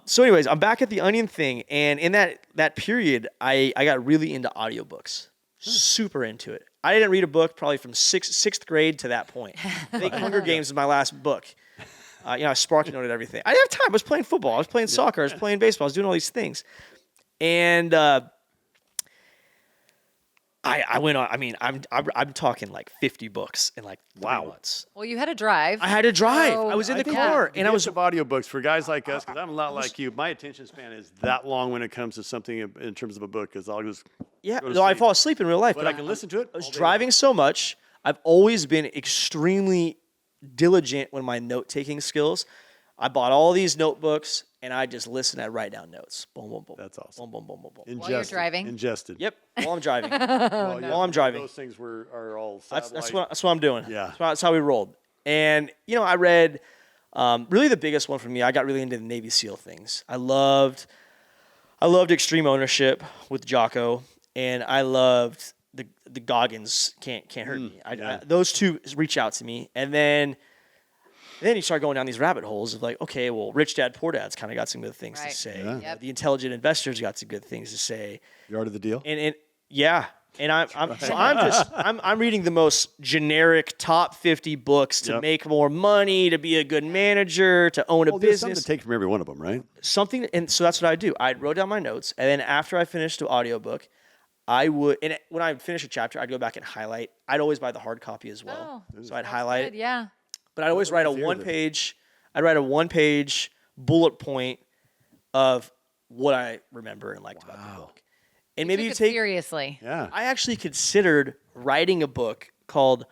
So anyways, I'm back at the onion thing. And in that period, I got really into audiobooks. Super into it. I didn't read a book probably from sixth grade to that point. I think Hunger Games is my last book. You know, I spark noted everything. I didn't have time. I was playing football. I was playing soccer. I was playing baseball. I was doing all these things. And I went on. I mean, I'm talking like 50 books in like 3 months.
Well, you had to drive.
I had to drive.
So,
I was in the
think
car,
the
and I
gift
was
of audiobooks for guys like us, because I'm a lot like you. My attention span is that long when it comes to something in terms of a book, because I'll just
yeah.
go to
No, I
sleep.
fall asleep in real life,
But I can listen to it.
I was
all day
driving so much. I've always been extremely diligent with my note-taking skills. I bought all these notebooks, and I just listen and write down notes. Boom, boom, boom.
That's awesome.
Boom, boom, boom, boom, boom.
long.
While you're driving?
Ingested.
Yep, while I'm driving.
Well, yeah,
While I'm driving.
Those things are all
That's
satellite.
what I'm doing.
Yeah.
That's how we rolled. And you know, I read really the biggest one for me. I got really into the Navy SEAL things. I loved I loved Extreme Ownership with Jocko, and I loved the Goggins Can't Hurt Me. Those two reach out to me, and then you start going down these rabbit holes of like, okay, well, Rich Dad Poor Dad's kind of got some good things to say.
Yeah.
Yep.
The Intelligent Investor's got some good things to say.
The Art of the Deal.
And I'm reading the most generic top 50 books to make more money, to be a good manager, to own a
There's something
business.
to take from every one of them, right?
Something, and so that's what I do. I wrote down my notes, and then after I finished the audiobook, I would, and when I would finish a chapter, I'd go back and highlight. I'd always buy the hard copy as well, so I'd highlight
Good, yeah.
But I'd always write a one-page. I'd write a one-page bullet point of what I remember and liked about the book. And maybe
Took
you
it
take
seriously.
Yeah.
I actually considered writing a book called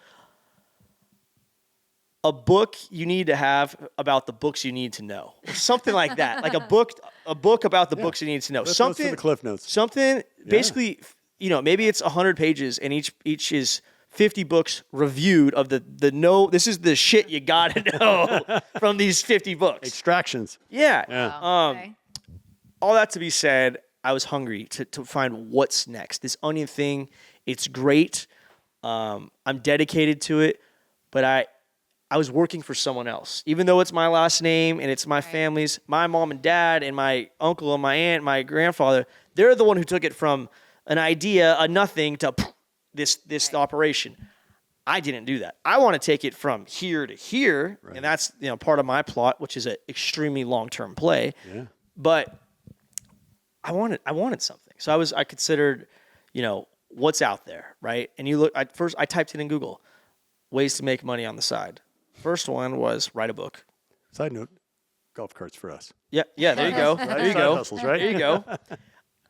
"A Book You Need to Have About the Books You Need to Know," or something like that. Like a book about the books you need to know.
Cliff notes for the Cliff Notes.
Something basically, maybe it's 100 pages, and each is 50 books reviewed of the this is the shit you gotta know from these 50 books.
Extractions.
Yeah.
Wow, okay.
All that to be said, I was hungry to find what's next. This onion thing, it's great. I'm dedicated to it, but I was working for someone else. Even though it's my last name and it's my family's, my mom and dad and my uncle and my aunt, my grandfather, they're the one who took it from an idea, a nothing, to this operation. I didn't do that. I want to take it from here to here, and that's part of my plot, which is an extremely long-term play.
Yeah.
But I wanted something. So I considered, what's out there, right? And you look. I typed it in Google, ways to make money on the side. First one was write a book.
Side note, golf carts for us.
Yeah. There you go. There you
Side
go.
hustles, right?
There you go.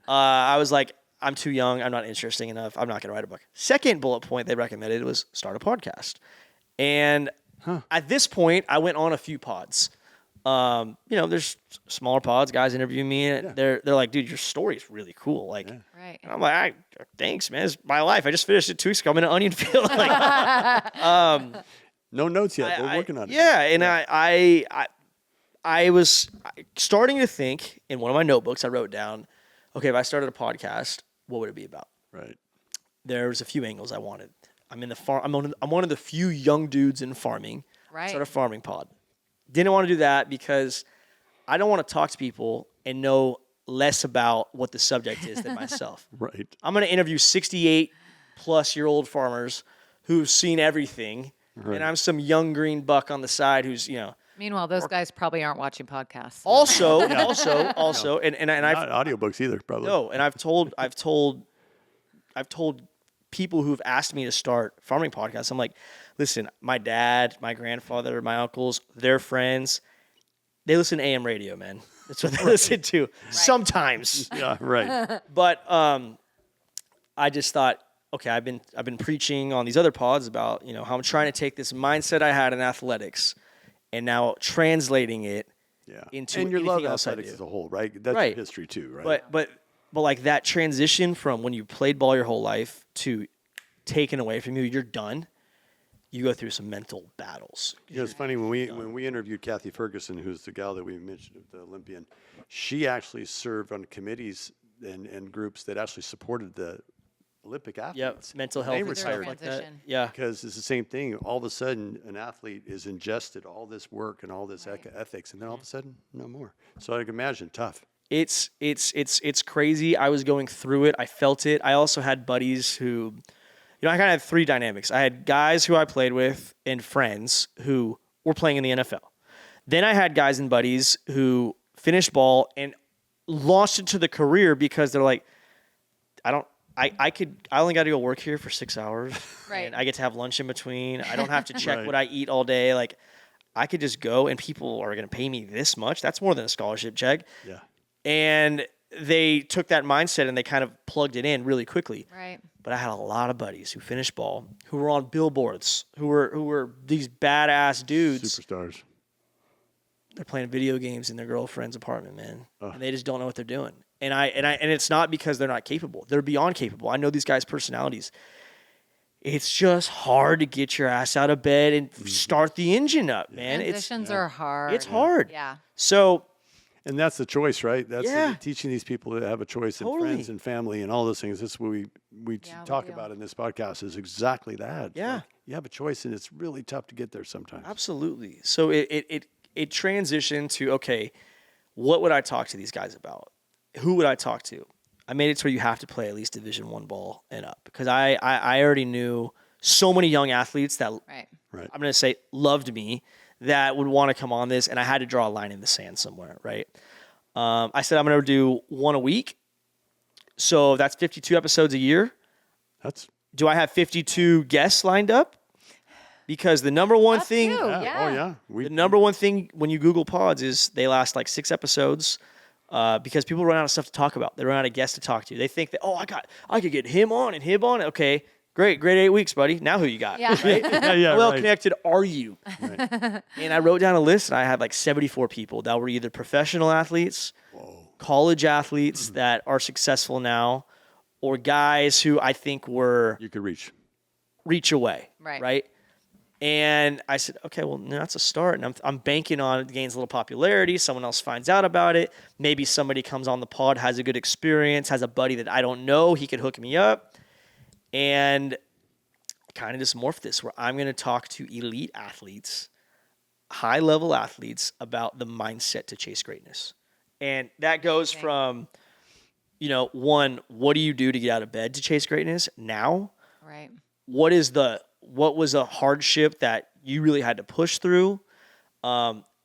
I was like, I'm too young. I'm not interesting enough. I'm not going to write a book. Second bullet point they recommended was start a podcast. And at this point, I went on a few pods. There's smaller pods, guys interview me, and they're like, dude, your story is really cool. Like,
Right.
and I'm like, thanks, man. It's my life. I just finished it 2 weeks ago. I'm in an onion field. Like,
No notes yet. We're working on it.
yeah, and I was starting to think in one of my notebooks. I wrote down, okay, if I started a podcast, what would it be about?
Right.
There's a few angles I wanted. I'm in the farm. I'm one of the few young dudes in farming.
Right.
Start a farming pod. Didn't want to do that because I don't want to talk to people and know less about what the subject is than myself.
Right.
I'm going to interview 68-plus-year-old farmers who've seen everything, and I'm some young green buck on the side who's
Meanwhile, those guys probably aren't watching podcasts.
Also, and I've
Not audiobooks either, probably.
no, and I've told people who've asked me to start farming podcasts. I'm like, listen, my dad, my grandfather, my uncles, their friends, they listen to AM radio, man. That's what they listen to sometimes.
Yeah, right.
But I just thought, okay, I've been preaching on these other pods about how I'm trying to take this mindset I had in athletics and now translating it into
and your love
anything else I
athletics
do.
as a whole, right? That's
Right.
your history too, right?
But like that transition from when you played ball your whole life to taken away from you, you're done. You go through some mental battles.
It's funny when we interviewed Kathy Ferguson, who's the gal that we mentioned, the Olympian. She actually served on committees and groups that actually supported the Olympic athletes.
Yep, mental health
They
and
retired
stuff like that.
Transition.
Yeah,
Because it's the same thing. All of a sudden, an athlete is ingested all this work and all this ethics, and then all of a sudden, no more. So I can imagine, tough.
it's crazy. I was going through it. I felt it. I also had buddies who, I kind of had 3 dynamics. I had guys who I played with and friends who were playing in the NFL. Then I had guys and buddies who finished ball and launched into the career because they're like, I only got to go work here for 6 hours.
Right.
And I get to have lunch in between. I don't have to check
Right.
what I eat all day. Like, I could just go and people are going to pay me this much. That's more than a scholarship check.
Yeah.
And they took that mindset and they kind of plugged it in really quickly.
Right.
But I had a lot of buddies who finished ball, who were on billboards, who were these badass dudes.
Superstars.
They're playing video games in their girlfriend's apartment, man, and they just don't know what they're doing. And it's not because they're not capable; they're beyond capable. I know these guys' personalities. It's just hard to get your ass out of bed and start the engine up, man.
Transitions are hard.
It's hard.
Yeah.
So
And that's the choice, right? That's
Yeah.
teaching these people to have a choice in
Totally.
friends and family and all those things. That's what we
we
talk
do.
about in this podcast is exactly that.
Yeah.
Like, you have a choice, and it's really tough to get there sometimes.
Absolutely. So it transitioned to, okay, what would I talk to these guys about? Who would I talk to? I made it to where you have to play at least Division I ball and up, because I already knew so many young athletes that
Right.
I'm going to say loved me that would want to come on this, and I had to draw a line in the sand somewhere, right? I said I'm going to do one a week. So that's 52 episodes a year. Do I have 52 guests lined up? Because the number one
Us
thing,
too,
Yeah.
yeah.
Oh, yeah.
the number one thing when you Google pods is they last like 6 episodes, because people run out of stuff to talk about. They run out of guests to talk to. They think that, I could get him on and him on. Okay, great 8 weeks, buddy. Now who you got?
Yeah.
Right?
Yeah,
How well
right.
connected are you? And I wrote down a list, and I had like 74 people that were either professional athletes, college athletes that are successful now, or guys who I think were
You could
reach away.
Right.
Right. And I said, okay, well, that's a start. And I'm banking on it gains a little popularity. Someone else finds out about it. Maybe somebody comes on the pod, has a good experience, has a buddy that I don't know. He could hook me up. And kind of just morphed this where I'm going to talk to elite athletes, high level athletes, about the mindset to chase greatness. And that goes from, one, what do you do to get out of bed to chase greatness now?
Right.
What was a hardship that you really had to push through?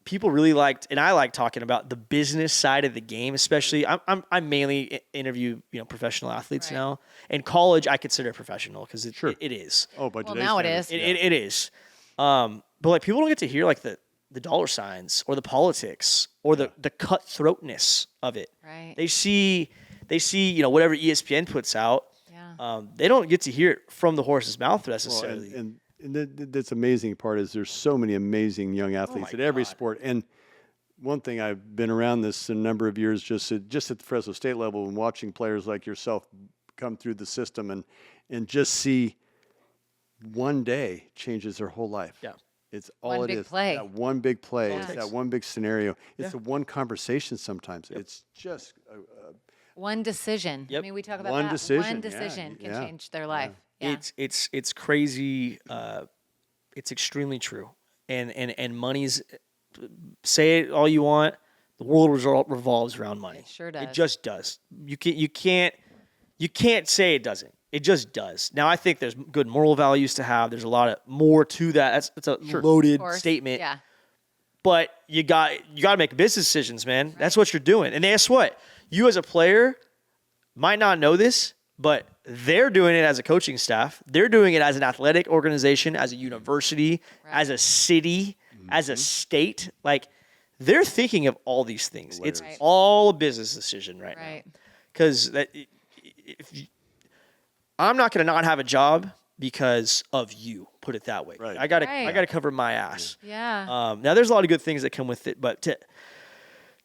People really liked, and I like talking about the business side of the game, especially. I mainly interview professional athletes
Right.
now. In college, I consider it professional because it is.
Oh, but
Well,
today's
now it
standards,
is.
yeah.
It is. But like people don't get to hear like the dollar signs or the politics or the cutthroatness of it.
Right.
They see whatever ESPN puts out.
Yeah.
They don't get to hear it from the horse's mouth
Well,
necessarily.
and that's amazing part is there's so many amazing young athletes at every sport. And one thing, I've been around this a number of years, just at the Fresno State level, and watching players like yourself come through the system and just see one day changes their whole life.
Yeah.
It's all
One
it
big
is.
play.
That one big play.
Yeah.
It's that one big scenario. It's the one conversation sometimes. It's just
One decision.
Yep.
I mean, we talk about
One
that.
decision,
One
yeah,
decision can
yeah,
change their life. Yeah.
It's crazy. It's extremely true. And money's, say it all you want, the world revolves around money.
It sure does.
It just does. You can't say it doesn't. It just does. Now I think there's good moral values to have. There's a lot of more to that. That's a loaded
Of course.
statement.
Yeah.
But you got to make business decisions, man. That's what you're doing. And guess what? You as a player might not know this, but they're doing it as a coaching staff. They're doing it as an athletic organization, as a university, as a city, as a state. Like, they're thinking of all these things. It's
Right.
all a business decision right
Right.
now. Because I'm not going to not have a job because of you. Put it that way.
Right.
I got
Right.
to cover my ass.
Yeah.
Now, there's a lot of good things that come with it, but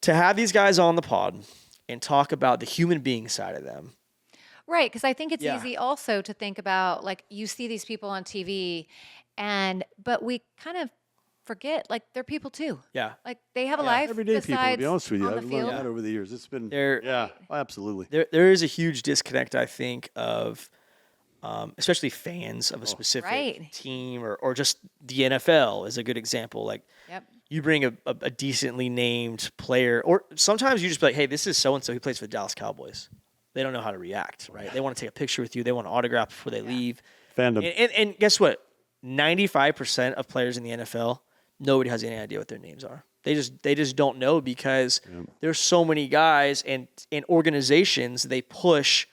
to have these guys on the pod and talk about the human being side of them.
Right, because I think it's
Yeah.
easy also to think about, like, you see these people on TV, but we kind of forget, like, they're people too.
Yeah.
Like, they have a life
everyday people, to
besides
be honest with you.
on the
I've
field.
learned that over the years. It's been,
They're-
absolutely.
There is a huge disconnect, I think, of especially fans of a specific
Right.
team or just the NFL is a good example. Like,
Yep.
you bring a decently named player, or sometimes you just be like, hey, this is so-and-so who plays for the Dallas Cowboys. They don't know how to react, right? They want to take a picture with you. They want an autograph before they leave.
Fandom.
And guess what? 95% of players in the NFL, nobody has any idea what their names are. They just don't know because there's so many guys and organizations, they push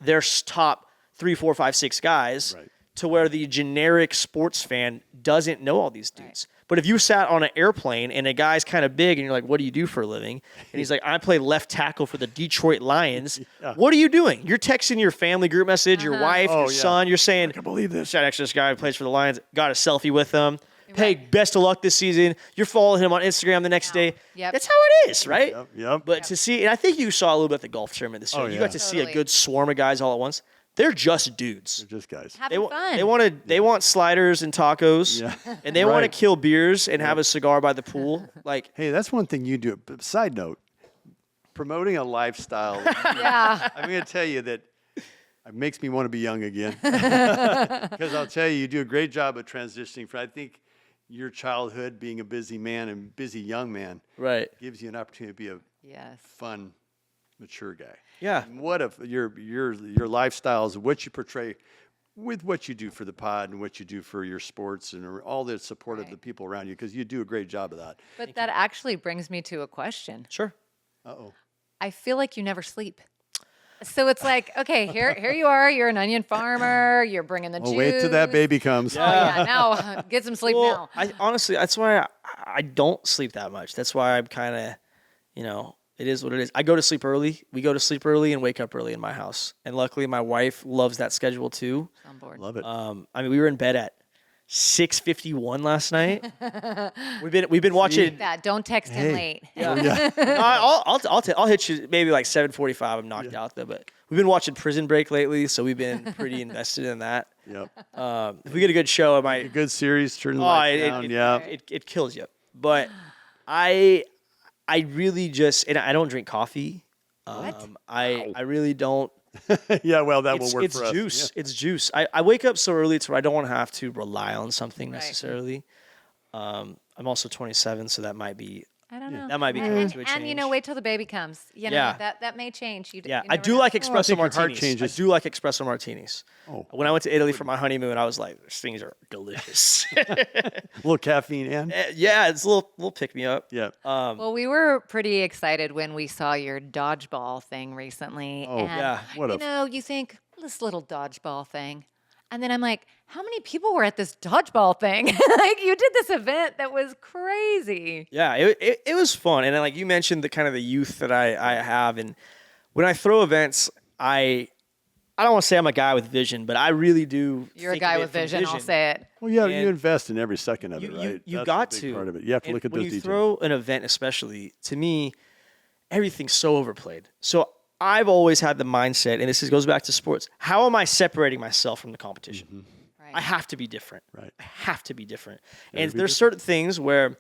their top 3, 4, 5, 6 guys to where the generic sports fan doesn't know all these dudes. But if you sat on an airplane and a guy's kind of big and you're like, what do you do for a living? And he's like, I play left tackle for the Detroit Lions. What are you doing? You're texting your family group message, your wife, your son. You're saying, I can't believe this. Sat next to this guy who plays for the Lions, got a selfie with him. Hey, best of luck this season. You're following him on Instagram the next day.
Yep.
That's how it is, right?
Yep.
But to see, and I think you saw a little bit at the golf tournament this year. You got to see a
Totally.
good swarm of guys all at once. They're just dudes.
They're just guys.
Having fun.
They want sliders and tacos, and they want to
Right.
kill beers and have a cigar by the pool. Like,
Hey, that's one thing you do. But side note, promoting a lifestyle.
Yeah.
I'm going to tell you that it makes me want to be young again. Because I'll tell you, you do a great job of transitioning from, I think, your childhood being a busy man and busy young man
Right.
gives you an opportunity to be a
Yes.
fun, mature guy.
Yeah.
And what if your lifestyles, what you portray with what you do for the pod and what you do for your sports and all the support of
Right.
the people around you, because you do a great job of that.
But that actually brings me to a question.
Sure.
Uh-oh.
I feel like you never sleep. So it's like, okay, here you are. You're an onion farmer. You're bringing the juice.
Oh, wait till that baby comes.
Oh yeah, now get some sleep
Well,
now.
I honestly, that's why I don't sleep that much. That's why I'm kind of, it is what it is. I go to sleep early. We go to sleep early and wake up early in my house. And luckily, my wife loves that schedule too.
On board.
Love it.
I mean, we were in bed at 6:51 last night. we've been watching.
That don't text him late.
No, I'll hit you maybe like 7:45. I'm knocked out though, but we've been watching Prison Break lately, so we've been pretty invested in that.
Yep.
If we get a good show, it might.
A good series, turn the lights down.
It kills you. But I really just, and I don't drink coffee. I really don't.
Yeah, well, that will work
It's
for us.
juice.
Yeah.
It's juice. I wake up so early to where I don't want to have to rely on something
Right.
necessarily. I'm also 27, so that might be.
I don't know.
That might be
and,
coming
and,
to a
and,
change.
wait till the baby comes. You know,
Yeah.
that may change. You
Yeah,
you
I
never
do
know.
like
I
espresso
think your heart
martinis. I
changes.
do like espresso martinis.
Oh.
When I went to Italy for my honeymoon, I was like, these things are delicious.
A little caffeine in.
Yeah, it's a little pick me up.
Yeah.
Well, we were pretty excited when we saw your dodgeball thing recently.
Oh,
and,
yeah.
What
you
a-
know, you think this little dodgeball thing. And then I'm like, how many people were at this dodgeball thing? Like, you did this event that was crazy.
Yeah, it was fun, and then, like you mentioned, the kind of the youth that I have, and when I throw events, I don't want to say I'm a guy with vision, but I really do.
You're a
think
guy
of it
with
from
vision, I'll say it.
Well, yeah,
And
you invest in every second of it,
You
right?
you
That's
got
a big
to
part of it. You have to
And
look at
when
those
you
details.
throw an event, especially to me, everything's so overplayed. So I've always had the mindset, and goes back to sports. How am I separating myself from the competition?
Right.
I have to be different.
Right.
I have to be different.
Gotta
And
be
there's
different.
certain things where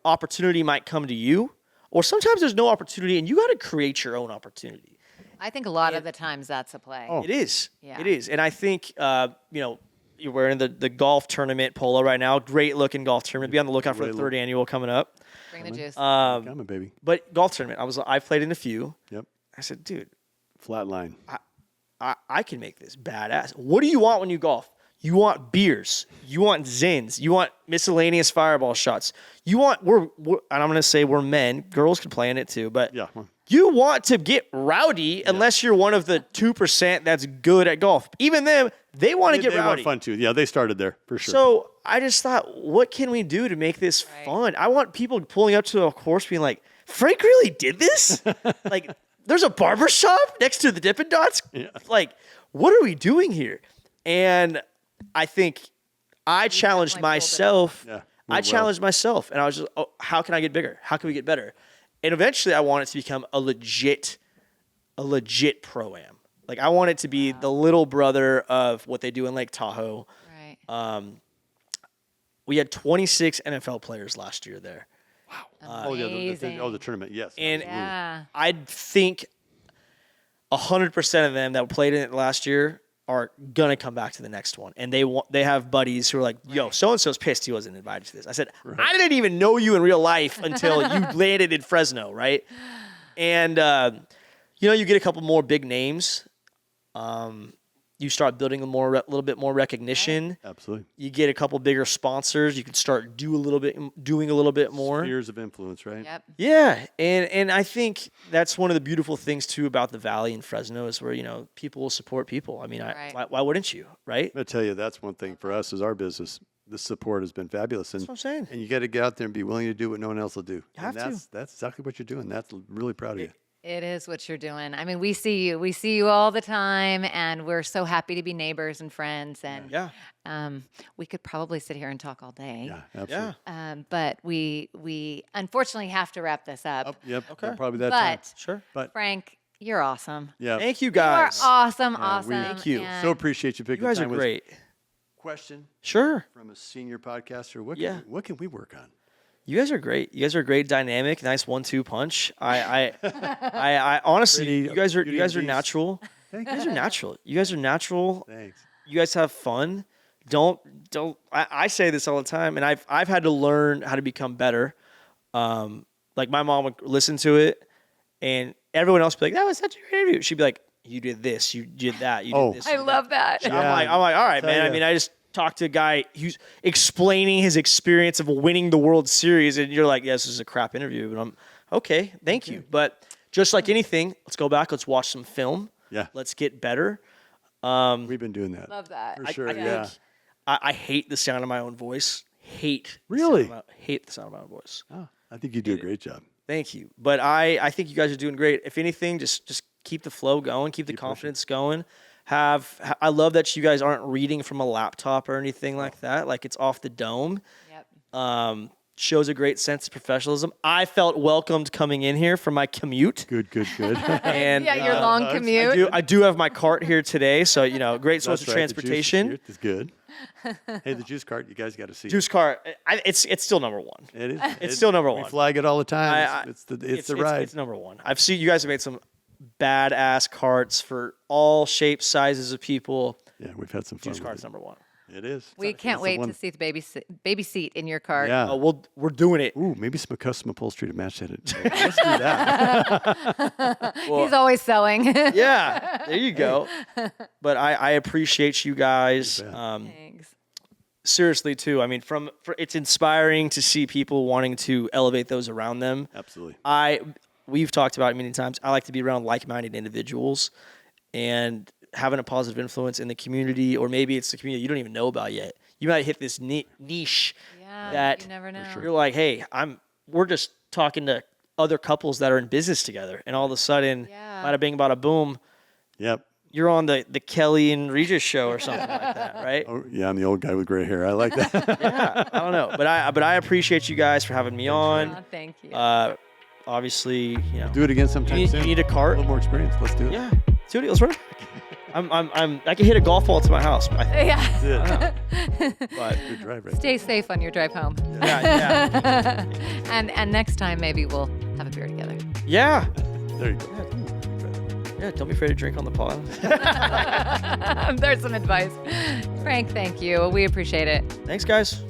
opportunity might come to you, or sometimes there's no opportunity, and you got to create your own opportunity.
I think a lot of the times that's a play.
Oh.
It is.
Yeah.
It is. And I think, you're wearing the golf tournament polo right now. Great looking golf tournament. Be on the lookout for the
Great
third annual coming up.
Bring the juice.
Coming, baby.
But golf tournament, I've played in a few.
Yep.
I said, dude,
Flat line.
I can make this badass. What do you want when you golf? You want beers. You want zins. You want miscellaneous fireball shots. You want, and I'm going to say we're men. Girls can play in it too, but
Yeah. Well,
you want to get rowdy unless you're one of the 2% that's good at golf. Even them, they want to get
they
rowdy.
want fun too. Yeah, they started there for sure.
So I just thought, what can we do to make this fun? I want people pulling up to a course being like, Frank really did this? Like, there's a barber shop next to the Dippin' Dots?
Yeah.
Like, what are we doing here? And I think I challenged
definitely pulled it
myself.
Yeah,
I
went well.
challenged myself, and I was just, how can I get bigger? How can we get better? And eventually I want it to become a legit pro-am. Like, I want it to be the little brother of what they do in Lake Tahoe.
Right.
We had 26 NFL players last year there.
Amazing.
the tournament. Yes.
And
absolutely.
Yeah.
I think 100% of them that played in it last year are going to come back to the next one. And they have buddies who are like, yo, so-and-so's pissed he wasn't invited to this. I said, I didn't even know you in real life until you landed in Fresno, right? And, you get a couple more big names. You start building a little bit more recognition.
Absolutely.
You get a couple bigger sponsors. You can start doing a little bit more.
Years of influence, right?
Yep.
Yeah, and I think that's one of the beautiful things too about the Valley in Fresno is where people will support people. I mean,
Right.
why wouldn't you, right?
I'm gonna tell you that's one thing for us as our business. The support has been fabulous, and
That's what I'm saying.
and you got to get out there and be willing to do what no one else will do.
You have
and
to.
that's exactly what you're doing. That's really proud of you.
It is what you're doing. I mean, we see you. We see you all the time, and we're so happy to be neighbors and friends. And
Yeah,
we could probably sit here and talk all day.
Yeah, absolutely.
yeah,
But we unfortunately have to wrap this up.
Yep.
Okay.
Probably that time.
But
sure.
But
Frank, you're awesome.
yeah,
Thank you
You are
guys.
awesome.
we-
Awesome.
Thank you.
and
so appreciate you
You
picking
guys are
time with us.
great.
Question
Sure.
from a senior podcaster. What
Yeah.
can we work on?
You guys are great. You guys are a great dynamic, nice 1-2 punch. I honestly, you guys are natural. You guys are natural. You guys are natural.
Thanks.
You guys have fun. Don't. I say this all the time, and I've had to learn how to become better. Like my mom would listen to it, and everyone else would be like, "That was such a great interview." She'd be like, "You did this. You did that. You did this."
I love that.
I'm like, all right, man. I mean, I just talked to a guy who's explaining his experience of winning the World Series, and you're like, "Yeah, this is a crap interview," but I'm okay. Thank you. But just like anything, let's go back. Let's watch some film.
Yeah.
Let's get better.
We've been doing that.
Love that.
For sure.
I
Yeah.
think I hate the sound of my own voice.
Really?
Hate the sound of my own voice.
Oh, I think you do a great job.
Thank you. But I think you guys are doing great. If anything, just keep the flow going, keep the confidence going. I love that you guys aren't reading from a laptop or anything like that. Like it's off the dome.
Yep.
Shows a great sense of professionalism. I felt welcomed coming in here for my commute.
Good.
And
Yeah, your long commute.
I do have my cart here today, so great source of transportation.
It's good. Hey, the juice cart, you guys got to see.
Juice cart, it's still number one.
It is.
It's still number one.
We flag it all the time. It's the ride.
It's number one. I've seen you guys have made some badass carts for all shapes, sizes of people.
Yeah, we've had some fun.
Juice cart's number one.
It is.
We can't wait to see the baby seat in your cart.
Yeah.
Oh, we're doing it.
Ooh, maybe some custom upholstery to match that. Let's do that.
He's always selling.
Yeah, there you go. But I appreciate you guys.
Thanks.
Seriously, too. I mean, it's inspiring to see people wanting to elevate those around them.
Absolutely.
We've talked about it many times. I like to be around like-minded individuals and having a positive influence in the community, or maybe it's the community you don't even know about yet. You might hit this niche that
you never know.
you're like, hey, we're just talking to other couples that are in business together, and all of a sudden, bada bing, bada boom,
Yep.
you're on the Kelly and Regis show or something like that, right?
Oh, yeah, I'm the old guy with gray hair. I like that.
Yeah, I don't know, but I appreciate you guys for having me on.
Oh, thank you.
Obviously,
Do it again sometime
you
soon.
need a cart.
A little more experience. Let's do it.
Yeah, dude, let's run it. I can hit a golf ball to my house.
Yeah.
That's it.
But
Good drive right
Stay safe on your drive home.
yeah.
And next time maybe we'll have a beer together.
Yeah.
there. There you go.
Yeah, don't be afraid to drink on the pod.
There's some advice. Frank, thank you. We appreciate it.
Thanks, guys.